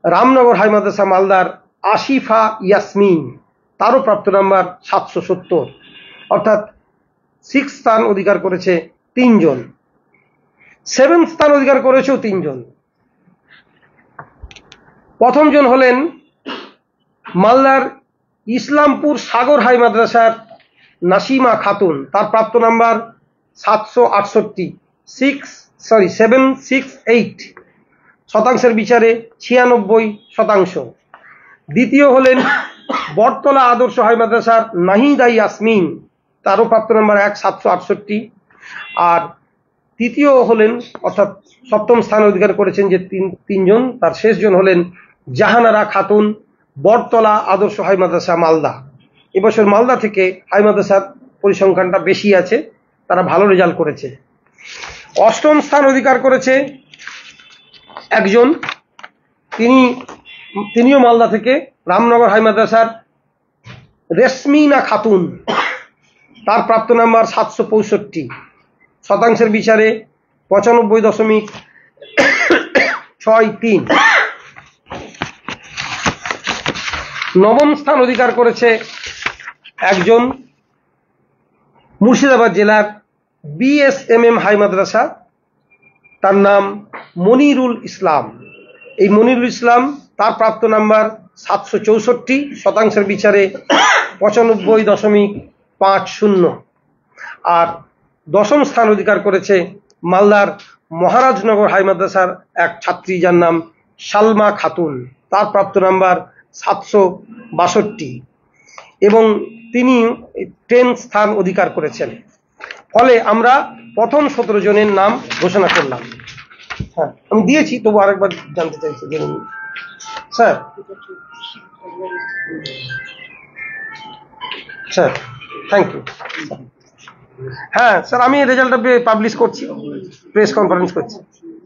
Speaker 1: রামনগর হাই মাদ্রাসা মালদার আসিফা ইয়াসমিন। তারও প্রাপ্ত নাম্বার 770, অর্থাৎ 6 স্থান অধিকার করেছে 3 জন। 7 স্থান অধিকার করেছেও 3 জন। প্রথম জন হলেন মালদার ইসলামপুর সাগর হাই মাদ্রাসার নাসিমা খাতুন, তার প্রাপ্ত নাম্বার 768, 768 শতাংশের বিচারে 96%। দ্বিতীয় হলেন বটতলা আদর্শ হাই মাদ্রাসার নাহিদা ইয়াসমিন, তারও প্রাপ্ত নাম্বার 768। আর তৃতীয় হলেন, অর্থাৎ সপ্তম স্থান অধিকার করেছেন যে তিনজন, তার শেষজন হলেন জাহানারা খাতুন, বটতলা আদর্শ হাই মাদ্রাসা মালদা। এবছর মালদা থেকে হাই মাদ্রাসার পরিসংখ্যানটা বেশি আছে, তারা ভালো রেজাল্ট করেছে। অষ্টম স্থান অধিকার করেছে একজন, তিনিও মালদা থেকে, রামনগর হাই মাদ্রাসার রেশমিনা খাতুন, তার প্রাপ্ত নাম্বার 765, শতাংশের বিচারে 95.63। নবম স্থান অধিকার করেছে একজন, মুর্শিদাবাদ জেলার BSMM হাই মাদ্রাসা, তার নাম মনিরুল ইসলাম। এই মনিরুল ইসলাম, তার প্রাপ্ত নাম্বার 764, শতাংশের বিচারে 95.50। আর দশম স্থান অধিকার করেছে মালদার মহারাজনগর হাই মাদ্রাসার এক ছাত্রী, যার নাম সালমা খাতুন, তার প্রাপ্ত নাম্বার 762, এবং তিনি 10 স্থান অধিকার করেছেন। ফলে আমরা প্রথম 17 জনের নাম ঘোষণা করলাম। হ্যাঁ, আমি দিয়েছি, তবু আরেকবার জানতে চাইছি জেনে নিন। Sir thank you. হ্যাঁ স্যার, আমি রেজাল্টটা পাবলিশ করছি, প্রেস কনফারেন্স করছি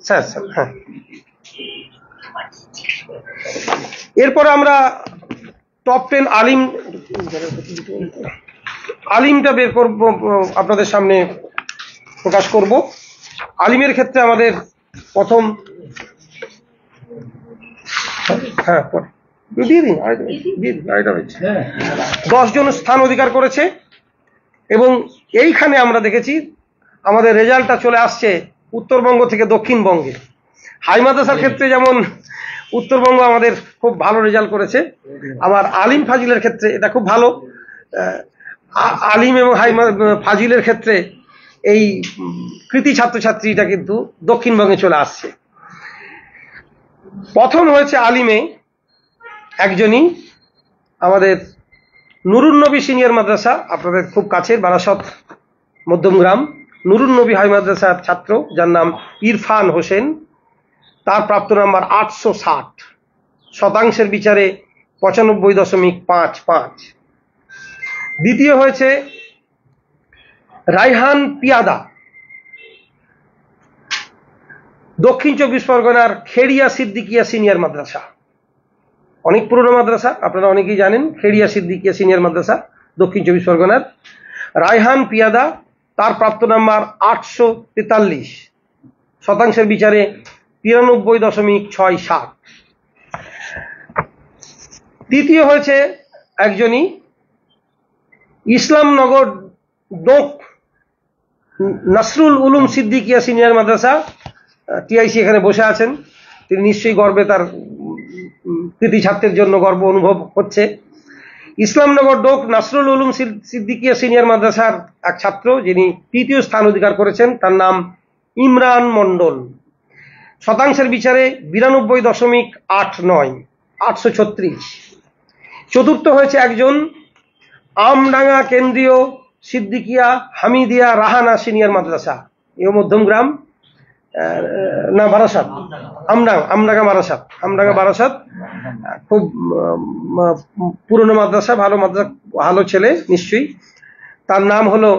Speaker 1: স্যার। হ্যাঁ, এরপরে আমরা টপ 10 আলিমটা বের করব, আপনাদের সামনে প্রকাশ করব। আলিমের ক্ষেত্রে আমাদের প্রথম, হ্যাঁ দিয়ে দিন, 10 জন স্থান অধিকার করেছে। এবং এইখানে আমরা দেখেছি আমাদের রেজাল্টটা চলে আসছে উত্তরবঙ্গ থেকে দক্ষিণবঙ্গে। হাই মাদ্রাসার ক্ষেত্রে যেমন উত্তরবঙ্গ আমাদের খুব ভালো রেজাল্ট করেছে, আবার আলিম ফাজিলের ক্ষেত্রে এটা খুব ভালো। আলিম এবং ফাজিলের ক্ষেত্রে এই কৃতি ছাত্রছাত্রীটা কিন্তু দক্ষিণবঙ্গে চলে আসছে। প্রথম হয়েছে আলিমে একজনই, আমাদের নুরুন নবী সিনিয়র মাদ্রাসা, আপনাদের খুব কাছের বারাসত মধ্যমগ্রাম, নুরুন নবী হাই মাদ্রাসার ছাত্র, যার নাম ইরফান হোসেন, তার প্রাপ্ত নাম্বার 860, শতাংশের বিচারে 95.55। দ্বিতীয় হয়েছে রাইহান পিয়াদা, দক্ষিণ 24 পরগনার খেড়িয়া সিদ্দিকিয়া সিনিয়র মাদ্রাসা, অনেক পুরনো মাদ্রাসা, আপনারা অনেকেই জানেন। খেড়িয়া সিদ্দিকিয়া সিনিয়র মাদ্রাসা, দক্ষিণ 24 পরগনার রাইহান পিয়াদা, তার প্রাপ্ত নাম্বার 843, শতাংশের বিচারে 93.67। তৃতীয় হয়েছে একজনই, ইসলামনগর ডোক নাসরুল উলুম সিদ্দিকিয়া সিনিয়র মাদ্রাসা, TIC এখানে বসে আছেন, তিনি নিশ্চয়ই গর্বে, তার কৃতি ছাত্রের জন্য গর্ব অনুভব হচ্ছে। ইসলামনগর ডোক নাসরুল উলুম সিদ্দিকিয়া সিনিয়র মাদ্রাসার এক ছাত্র, যিনি তৃতীয় স্থান অধিকার করেছেন, তার নাম ইমরান মন্ডল, শতাংশের বিচারে 92.89, 836। চতুর্থ হয়েছে একজন, আমডাঙ্গা কেন্দ্রীয় সিদ্দিকিয়া হামিদিয়া রাহানা সিনিয়র মাদ্রাসা, এও মধ্যমগ্রাম, না বারাসাত, আমডাঙ্গা বারাসাত, খুব পুরনো মাদ্রাসা, ভালো মাদ্রাসা, ভালো ছেলে নিশ্চয়ই। তার নাম হলো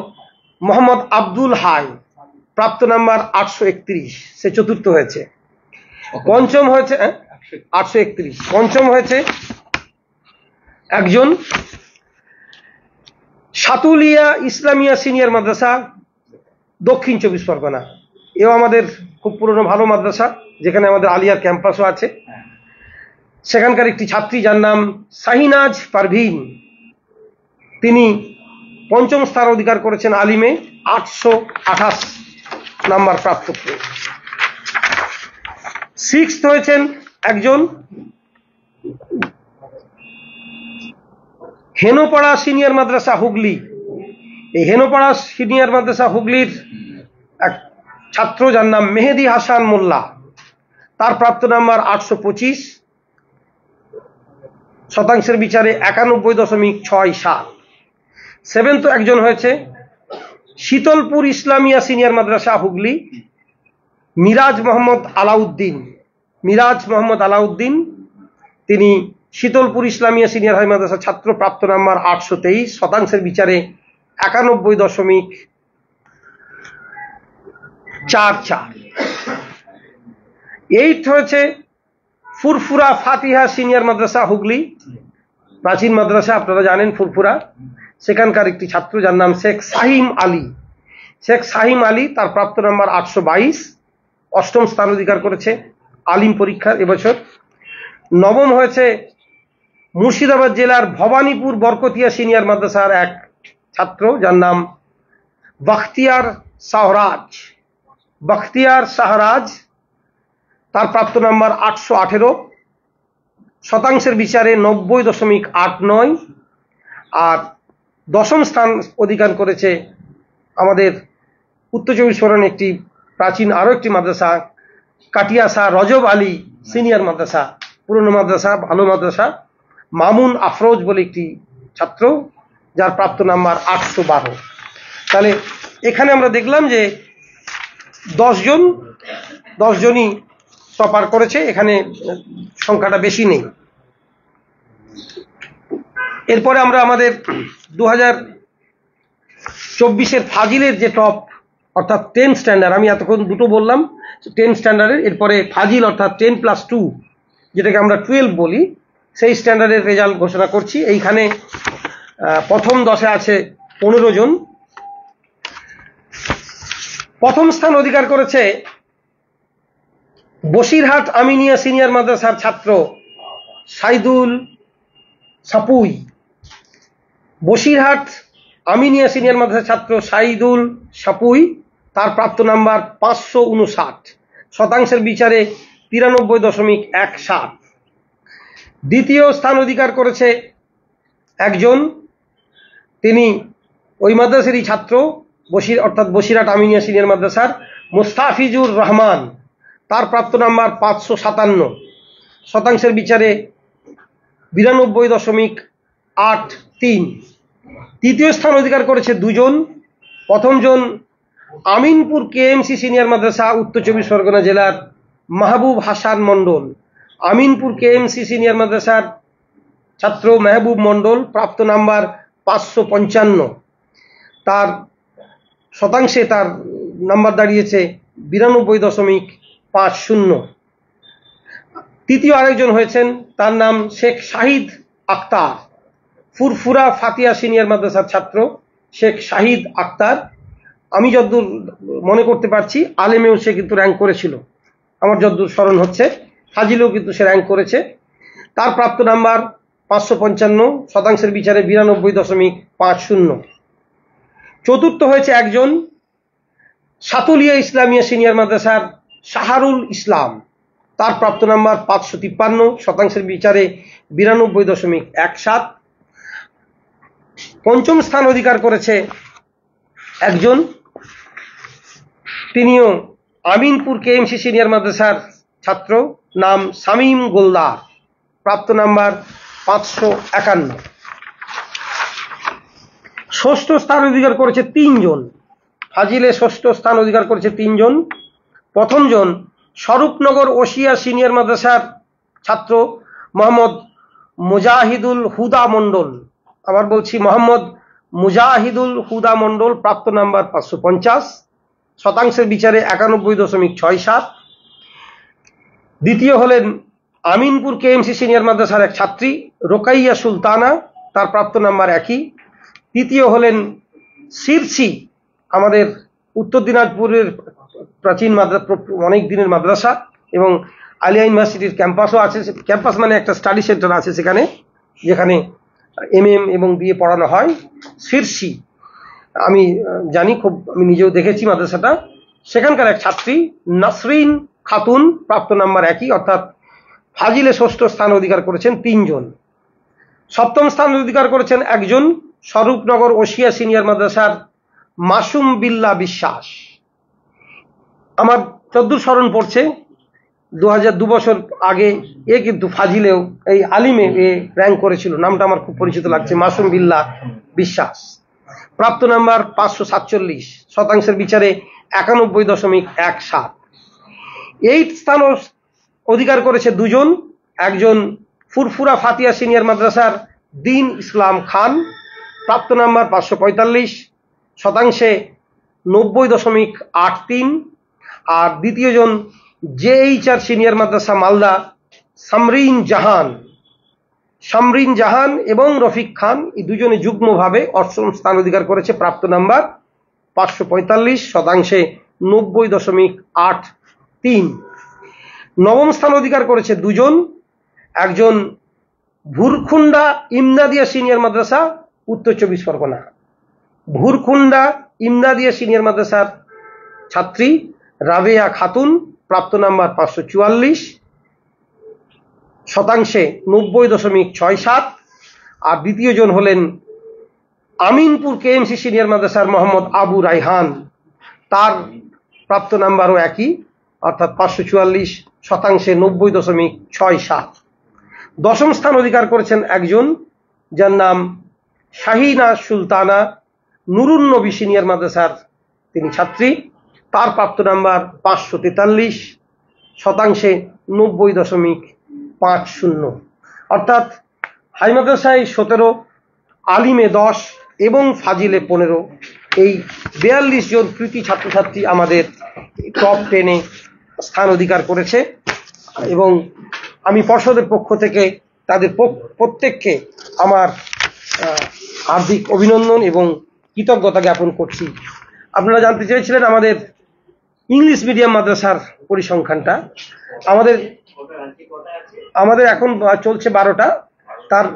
Speaker 1: মোহাম্মদ আব্দুল হাই, প্রাপ্ত নাম্বার 831, সে চতুর্থ হয়েছে। পঞ্চম হয়েছে 831। পঞ্চম হয়েছে একজন, সাতুলিয়া ইসলামিয়া সিনিয়র মাদ্রাসা, দক্ষিণ 24 পরগনা, এও আমাদের খুব পুরনো ভালো মাদ্রাসা, যেখানে আমাদের আলিয়ার ক্যাম্পাসও আছে। সেখানকার একটি ছাত্রী, যার নাম শাহিনাজ পারভিন, তিনি পঞ্চম স্থান অধিকার করেছেন আলিমে, 828 নাম্বার প্রাপ্ত। সিক্সথ হয়েছেন একজন, হেনোপাড়া সিনিয়র মাদ্রাসা হুগলি, এই হেনোপাড়া সিনিয়র মাদ্রাসা হুগলির এক ছাত্র যার নাম মেহেদি হাসান মোল্লা, তার প্রাপ্ত নাম্বার 825, শতাংশের বিচারে 91.67। সেভেন্থ একজন হয়েছে শীতলপুর ইসলামিয়া সিনিয়র মাদ্রাসা হুগলি, মিরাজ মোহাম্মদ আলাউদ্দিন। মিরাজ মোহাম্মদ আলাউদ্দিন, তিনি শীতলপুর ইসলামিয়া সিনিয়র হাই মাদ্রাসা ছাত্র, প্রাপ্ত নাম্বার 823, শতাংশের বিচারে 91.44। এইট হয়েছে ফুরফুরা ফাতিহা সিনিয়র মাদ্রাসা হুগলি, প্রাচীন মাদ্রাসা, আপনারা জানেন ফুরফুরা, সেখানকার একটি ছাত্র যার নাম শেখ শাহিম আলী। শেখ শাহিম আলী, তার প্রাপ্ত নাম্বার 822, অষ্টম স্থান অধিকার করেছে আলিম পরীক্ষার এবছর। নবম হয়েছে মুর্শিদাবাদ জেলার ভবানীপুর বরকতিয়া সিনিয়র মাদ্রাসার এক ছাত্র যার নাম বখতিয়ার শাহরাজ। বখতিয়ার শাহরাজ, তার প্রাপ্ত নাম্বার 818, শতাংশের বিচারে 90.89। আর দশম স্থান অধিকার করেছে আমাদের উত্তর চব্বিশ পরগনার একটি প্রাচীন আরো একটি মাদ্রাসা, কাটিয়াসা রজব আলী সিনিয়র মাদ্রাসা, পুরনো মাদ্রাসা, ভালো মাদ্রাসা, মামুন আফরোজ বলে একটি ছাত্র যার প্রাপ্ত নাম্বার 812। তাহলে এখানে আমরা দেখলাম যে 10 জনই টপার করেছে, এখানে সংখ্যাটা বেশি নেই। এরপরে আমরা আমাদের 2024-এর ফাজিলের যে টপ, অর্থাৎ 10 স্ট্যান্ডার্ড, আমি এতক্ষণ দুটো বললাম 10 স্ট্যান্ডার্ডের, এরপরে ফাজিল অর্থাৎ 10+2, যেটাকে আমরা 12 বলি, সেই স্ট্যান্ডার্ডের রেজাল্ট ঘোষণা করছি। এইখানে প্রথম 10-এ আছে 15 জন। প্রথম স্থান অধিকার করেছে বসিরহাট আমিনিয়া সিনিয়র মাদ্রাসার ছাত্র সাইদুল সাপুই। বসিরহাট আমিনিয়া সিনিয়র মাদ্রাসার ছাত্র সাইদুল সাপুই, তার প্রাপ্ত নাম্বার 559, শতাংশের বিচারে 93.17। দ্বিতীয় স্থান অধিকার করেছে একজন, তিনি ওই মাদ্রাসারই ছাত্র, অর্থাৎ বসিরহাট আমিনিয়া সিনিয়র মাদ্রাসার মুস্তাফিজুর রহমান, তার প্রাপ্ত নাম্বার 557, শতাংশের বিচারে 92.83। তৃতীয় স্থান অধিকার করেছে দুজন। প্রথমজন আমিনপুর কেএমসি সিনিয়র মাদ্রাসা, উত্তর চব্বিশ পরগনা জেলার মাহবুব হাসান মণ্ডল। আমিনপুর কেএমসি সিনিয়র মাদ্রাসার ছাত্র মেহবুব মণ্ডল, প্রাপ্ত নাম্বার 555, তার শতাংশে তার নাম্বার দাঁড়িয়েছে 92.50। তৃতীয় আরেকজন হয়েছেন, তার নাম শেখ শাহিদ আক্তার, ফুরফুরা ফাতিয়া সিনিয়র মাদ্রাসার ছাত্র শেখ শাহিদ আক্তার। আমি যতদূর মনে করতে পারছি আলেমেও সে কিন্তু র্যাঙ্ক করেছিল, আমার যতদূর স্মরণ হচ্ছে, ফাজিলেও কিন্তু সে র্যাঙ্ক করেছে। তার প্রাপ্ত নাম্বার 555, শতাংশের বিচারে 92.50। চতুর্থ হয়েছে একজন সাতুলিয়া ইসলামিয়া সিনিয়র মাদ্রাসার শাহরুল ইসলাম, তার প্রাপ্ত নাম্বার 553, শতাংশের বিচারে 92.17। পঞ্চম স্থান অধিকার করেছে একজন, তিনিও আমিনপুর কেএমসি সিনিয়র মাদ্রাসার ছাত্র, নাম শামীম গোলদার, প্রাপ্ত নাম্বার 551। ষষ্ঠ স্থান অধিকার করেছে 3 জন, ফাজিলে ষষ্ঠ স্থান অধিকার করেছে 3 জন। প্রথমজন স্বরূপনগর ওসিয়া সিনিয়র মাদ্রাসার ছাত্র মোহাম্মদ মুজাহিদুল হুদা মণ্ডল, আবার বলছি মোহাম্মদ মুজাহিদুল হুদা মণ্ডল, প্রাপ্ত নাম্বার 550, শতাংশের বিচারে 91.67। দ্বিতীয় হলেন আমিনপুর কেএমসি সিনিয়র মাদ্রাসার এক ছাত্রী রোকাইয়া সুলতানা, তার প্রাপ্ত নাম্বার 1। তৃতীয় হলেন সিরসি, আমাদের উত্তর দিনাজপুরের প্রাচীন মাদ্রাসা, অনেক দিনের মাদ্রাসা, এবং আলিয়া ইউনিভার্সিটির ক্যাম্পাসও আছে। ক্যাম্পাস মানে একটা স্টাডি সেন্টার আছে সেখানে, যেখানে MM এবং BA পড়ানো হয়। সিরসি আমি জানি, খুব আমি নিজেও দেখেছি মাদ্রাসাটা। সেখানকার এক ছাত্রী নাসরিন খাতুন, প্রাপ্ত নাম্বার 1, অর্থাৎ ফাজিলে ষষ্ঠ স্থান অধিকার করেছেন 3 জন। সপ্তম স্থান অধিকার করেছেন একজন স্বরূপনগর ওশিয়া সিনিয়র মাদ্রাসার মাসুম বিল্লাহ বিশ্বাস। আমার যদ্দূর স্মরণ পড়ছে 2002 বছর আগে এ কিন্তু ফাজিলেও এই আলিমে এ র্যাঙ্ক করেছিল, নামটা আমার খুব পরিচিত লাগছে, মাসুম বিল্লাহ বিশ্বাস। প্রাপ্ত নাম্বার 547, শতাংশের বিচারে 91.17। 8 স্থান অধিকার করেছে দুজন, একজন ফুরফুরা ফাতিয়া সিনিয়র মাদ্রাসার দিন ইসলাম খান, প্রাপ্ত নাম্বার 545, শতাংশে 90.83। আর দ্বিতীয়জন JHR সিনিয়র মাদ্রাসা মালদা সামরিন জাহান এবং রফিক খান, এই দুজনে যুগ্মভাবে 8ম স্থান অধিকার করেছে, প্রাপ্ত নাম্বার 545, শতাংশে 90.83। 9ম স্থান অধিকার করেছে দুজন, একজন ভুরখুন্ডা ইমদাদিয়া সিনিয়র মাদ্রাসা উত্তর 24 পরগনা, ভুরখুন্ডা ইমদাদিয়া সিনিয়র মাদ্রাসার ছাত্রী রাবেয়া খাতুন, প্রাপ্ত নাম্বার 544, শতাংশে 90.67। আর দ্বিতীয়জন হলেন আমিনপুর KMC সিনিয়র মাদ্রাসার মোহাম্মদ আবু রাইহান, তার প্রাপ্ত নাম্বারও একই, অর্থাৎ 544, শতাংশে 90.67। 10ম স্থান অধিকার করেছেন একজন যার নাম শাহিনা সুলতানা নুরুন নবী সিনিয়র মাদ্রাসার তিনি ছাত্রী, তার প্রাপ্ত নাম্বার 543, শতাংশে 90.50। অর্থাৎ হাই মাদ্রাসায় 17, আলিমে 10 এবং ফাজিলে 15, এই 42 জন কৃতি ছাত্রছাত্রী আমাদের টপ 10-এ স্থান অধিকার করেছে। এবং আমি পর্ষদের পক্ষ থেকে তাদের প্রত্যেককে আমার হার্দিক অভিনন্দন এবং কৃতজ্ঞতা জ্ঞাপন করছি। আপনারা জানতে চেয়েছিলেন আমাদের ইংলিশ মিডিয়াম মাদ্রাসার পরিসংখ্যানটা। আমাদের এখন চলছে 12টা, তার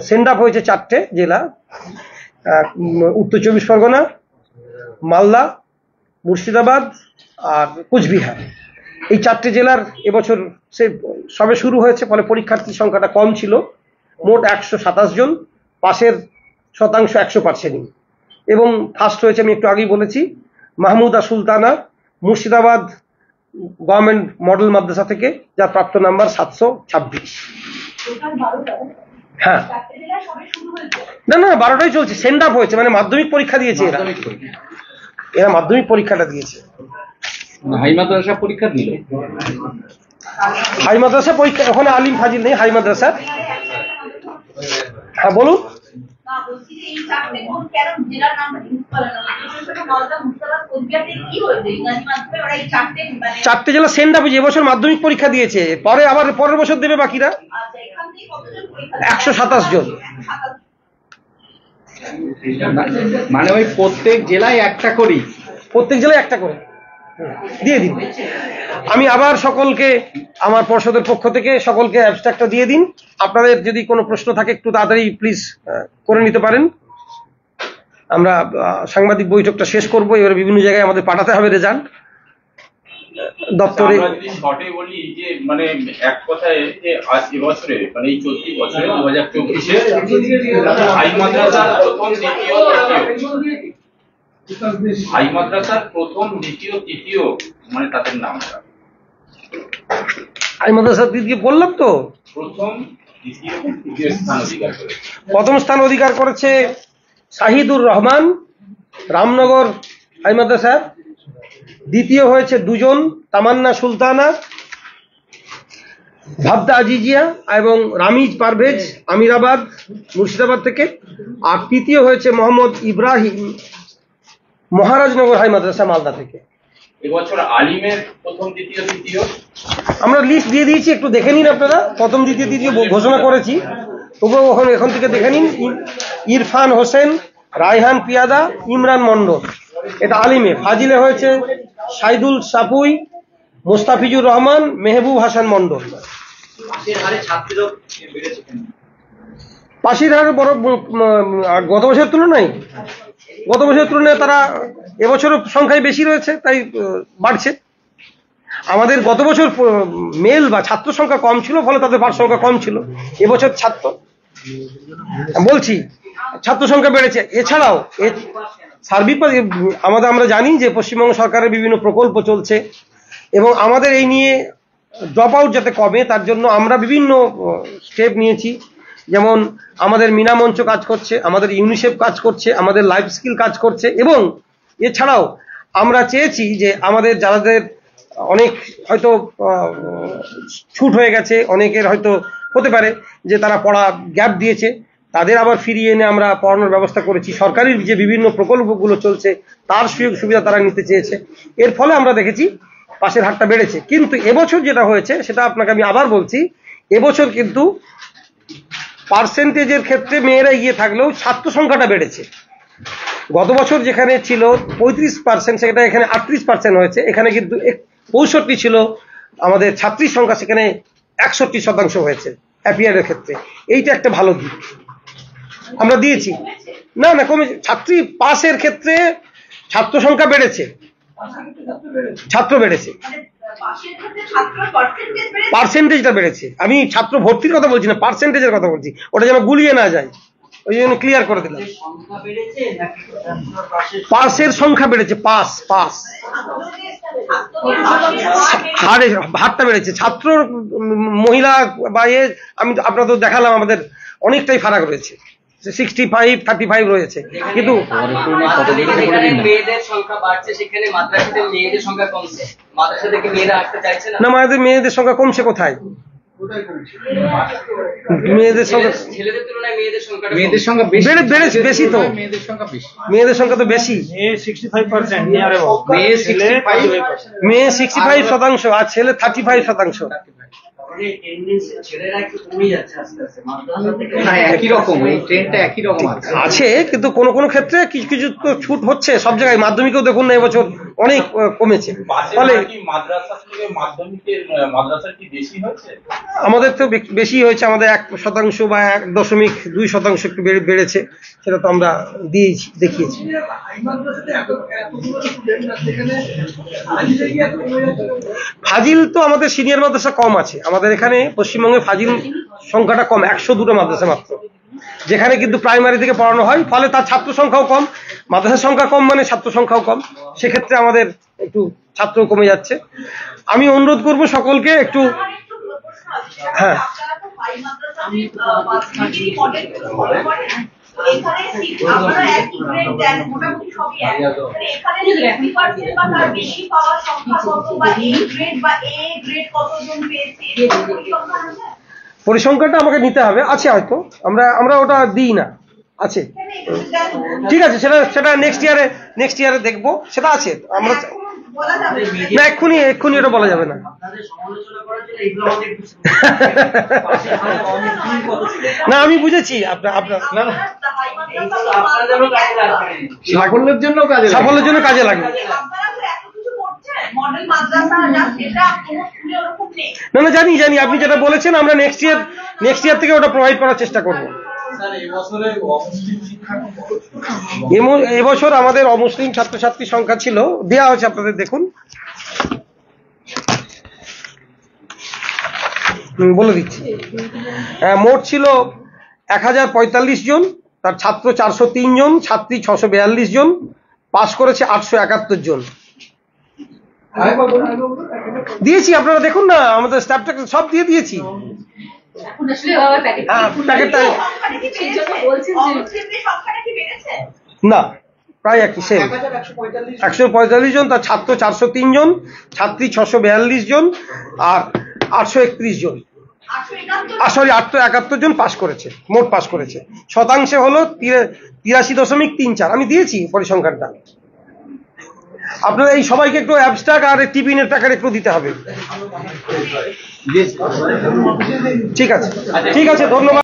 Speaker 1: সেন্ড আপ হয়েছে 4টে জেলা, উত্তর 24 পরগনা, মালদা, মুর্শিদাবাদ আর কোচবিহার। এই 4টে জেলার এবছর সবে শুরু হয়েছে, ফলে পরীক্ষার্থীর সংখ্যাটা কম ছিল। মোট 127 জন, পাশের শতাংশ 100%। এবং ফার্স্ট হয়েছে, আমি একটু আগেই বলেছি, মাহমুদা সুলতানা মুর্শিদাবাদ গভর্নমেন্ট মডেল মাদ্রাসা থেকে, যার প্রাপ্ত নাম্বার 726। হ্যাঁ, না 12টাই চলছে, সেন্ড আপ হয়েছে, মানে মাধ্যমিক পরীক্ষা দিয়েছে এরা মাধ্যমিক পরীক্ষাটা দিয়েছে।
Speaker 2: হাই মাদ্রাসা পরীক্ষা দিল,
Speaker 1: হাই মাদ্রাসা পরীক্ষা, ওখানে আলিম ফাজিল নেই হাই মাদ্রাসা। হ্যাঁ বলুন। 4টে জেলা সেন্ড আপ, এবছর মাধ্যমিক পরীক্ষা দিয়েছে, পরে আবার পরের বছর দেবে বাকিরা। 127 জন,
Speaker 2: মানে ওই প্রত্যেক জেলায় একটা করে
Speaker 1: দিয়ে দিন। আমি আবার সকলকে আমার পর্ষদের পক্ষ থেকে সকলকে অ্যাবস্ট্রাক্টটা দিয়ে দিন। আপনাদের যদি কোনো প্রশ্ন থাকে একটু তাড়াতাড়ি প্লিজ করে নিতে পারেন। আমরা সাংবাদিক বৈঠকটা শেষ করবো, এবারে বিভিন্ন জায়গায় আমাদের পাঠাতে হবে রেজাল্ট দপ্তরে।
Speaker 3: শর্টে বলি যে মানে এক কথায় যে আজ এবছরে মানে এই 34 বছরে 2024-এ হাই মাদ্রাসার প্রথম দ্বিতীয় তৃতীয় মানে তাদের নাম
Speaker 1: হাই মাদ্রাসার দ্বিতীয় বললাম তো,
Speaker 3: প্রথম দ্বিতীয় তৃতীয় স্থান অধিকার করেছে।
Speaker 1: প্রথম স্থান অধিকার করেছে শাহিদুর রহমান রামনগর হাই মাদ্রাসা, দ্বিতীয় হয়েছে দুজন তামান্না সুলতানা ভাবদা আজিজিয়া এবং রামিজ পারভেজ আমিরাবাদ মুর্শিদাবাদ থেকে, আর তৃতীয় হয়েছে মোহাম্মদ ইব্রাহিম মহারাজনগর হাই মাদ্রাসা মালদা থেকে।
Speaker 3: এবছর আলিমের প্রথম দ্বিতীয় তৃতীয়
Speaker 1: আমরা লিস্ট দিয়ে দিয়েছি, একটু দেখে নিন আপনারা। প্রথম দ্বিতীয় তৃতীয় ঘোষণা করেছি, তবুও এখন থেকে দেখে নিন। ইরফান হোসেন, রায়হান পিয়াদা, ইমরান মন্ডল, এটা আলিমে। ফাজিলে হয়েছে সাইদুল সাপুই, মোস্তাফিজুর রহমান, মেহবুব হাসান মন্ডল। পাশের হারে বড় গত বছরের তুলনায় তারা এবছরও সংখ্যায় বেশি রয়েছে, তাই বাড়ছে। আমাদের গত বছর মেল বা ছাত্র সংখ্যা কম ছিল, ফলে তাদের পাঠ সংখ্যা কম ছিল। এবছর ছাত্র বলছি ছাত্র সংখ্যা বেড়েছে। এছাড়াও সার্বিক আমরা জানি যে পশ্চিমবঙ্গ সরকারের বিভিন্ন প্রকল্প চলছে এবং আমাদের এই নিয়ে ড্রপ আউট যাতে কমে তার জন্য আমরা বিভিন্ন স্টেপ নিয়েছি। যেমন আমাদের মিনা মঞ্চ কাজ করছে, আমাদের ইউনিসেফ কাজ করছে, আমাদের লাইফ স্কিল কাজ করছে এবং এছাড়াও আমরা চেয়েছি যে আমাদের যাদের অনেক হয়তো ছুট হয়ে গেছে, অনেকের হয়তো হতে পারে যে তারা পড়া গ্যাপ দিয়েছে, তাদের আবার ফিরিয়ে এনে আমরা পড়ানোর ব্যবস্থা করেছি। সরকারি যে বিভিন্ন প্রকল্পগুলো চলছে তার সুযোগ সুবিধা তারা নিতে চেয়েছে। এর ফলে আমরা দেখেছি পাশের হারটা বেড়েছে। কিন্তু এবছর যেটা হয়েছে সেটা আপনাকে আমি আবার বলছি, এবছর কিন্তু পার্সেন্টেজের ক্ষেত্রে মেয়েরা এগিয়ে থাকলেও ছাত্র সংখ্যাটা বেড়েছে। গত বছর যেখানে ছিল 35%, সেটা এখানে 38% হয়েছে। এখানে কিন্তু 65 ছিল আমাদের ছাত্রীর সংখ্যা, সেখানে 61% হয়েছে অ্যাপিয়ারের ক্ষেত্রে। এইটা একটা ভালো দিক আমরা দিয়েছি। না না কমে, ছাত্রী পাসের ক্ষেত্রে ছাত্র সংখ্যা বেড়েছে, ছাত্র বেড়েছে, পার্সেন্টেজটা বেড়েছে। আমি ছাত্র ভর্তির কথা বলছি না, পার্সেন্টেজের কথা বলছি, ওটা যেন গুলিয়ে না যায়, ওই জন্য ক্লিয়ার করে দিলাম। পাসের সংখ্যা বেড়েছে, পাস পাস হারটা বেড়েছে। ছাত্র মহিলা বা আমি আপনাদের দেখালাম আমাদের অনেকটাই ফারাক রয়েছে, 65-35 রয়েছে। কিন্তু
Speaker 4: মেয়েদের সংখ্যা বাড়ছে, সেখানে মাদ্রাসাতে মেয়েদের সংখ্যা কমছে, মাদ্রাসা থেকে মেয়েরা আসতে চাইছে না।
Speaker 1: না, মেয়েদের সংখ্যা কমছে কোথায়? মেয়েদের সংখ্যা
Speaker 4: ছেলেদের তুলনায় মেয়েদের সংখ্যা
Speaker 1: বেশি তো, মেয়েদের সংখ্যা তো বেশি। মেয়ে 65% আর ছেলে 35%। আছে, কিন্তু কোন কোন ক্ষেত্রে কিছু কিছু তো ছুট হচ্ছে। সব জায়গায় মাধ্যমিকেও দেখুন না এবছর অনেক কমেছে। ফলে আমাদের তো বেশি হয়েছে, আমাদের 1% বা 1.2% একটু বেড়েছে, সেটা তো আমরা দিয়েছি, দেখিয়েছি। ফাজিল তো আমাদের সিনিয়র মাদ্রাসা কম আছে, আমাদের এখানে পশ্চিমবঙ্গে ফাজিল সংখ্যাটা কম, 102টা মাদ্রাসা মাত্র, যেখানে কিন্তু প্রাইমারি থেকে পড়ানো হয়। ফলে তার ছাত্র সংখ্যাও কম, মাদ্রাসার সংখ্যা কম মানে ছাত্র সংখ্যাও কম, সেক্ষেত্রে আমাদের একটু ছাত্র কমে যাচ্ছে। আমি অনুরোধ করব সকলকে একটু, হ্যাঁ পরিসংখ্যানটা আমাকে নিতে হবে, আছে হয়তো, আমরা ওটা দিই না, আছে। ঠিক আছে, সেটা নেক্সট ইয়ারে দেখবো, সেটা আছে। আমরা না এক্ষুনি এটা বলা যাবে না। না আমি বুঝেছি আপনার
Speaker 2: সাফল্যের জন্য
Speaker 1: কাজে লাগবে। না না জানি, আপনি যেটা বলেছেন আমরা নেক্সট ইয়ার থেকে ওটা প্রোভাইড করার চেষ্টা করবো। এবছর আমাদের অমুসলিম ছাত্রছাত্রীর সংখ্যা ছিল, দেওয়া হয়েছে আপনাদের, দেখুন বলে দিচ্ছি। মোট ছিল 1045 জন, তার ছাত্র 403 জন, ছাত্রী 642 জন, পাস করেছে 871 জন। দিয়েছি, আপনারা দেখুন না, আমাদের স্টাফটা সব দিয়ে দিয়েছি। না প্রায় একই, সেম 145 জন, তার ছাত্র 403 জন, ছাত্রী 642 জন আর 831 জন, 871 জন পাস করেছে, মোট পাস করেছে। শতাংশে হলো 83.34। আমি দিয়েছি পরিসংখ্যানটা। আপনারা এই সবাইকে একটু অ্যাবস্ট্রাক্ট আর টিফিনের প্যাকেট একটু দিতে হবে। ঠিক আছে, ধন্যবাদ।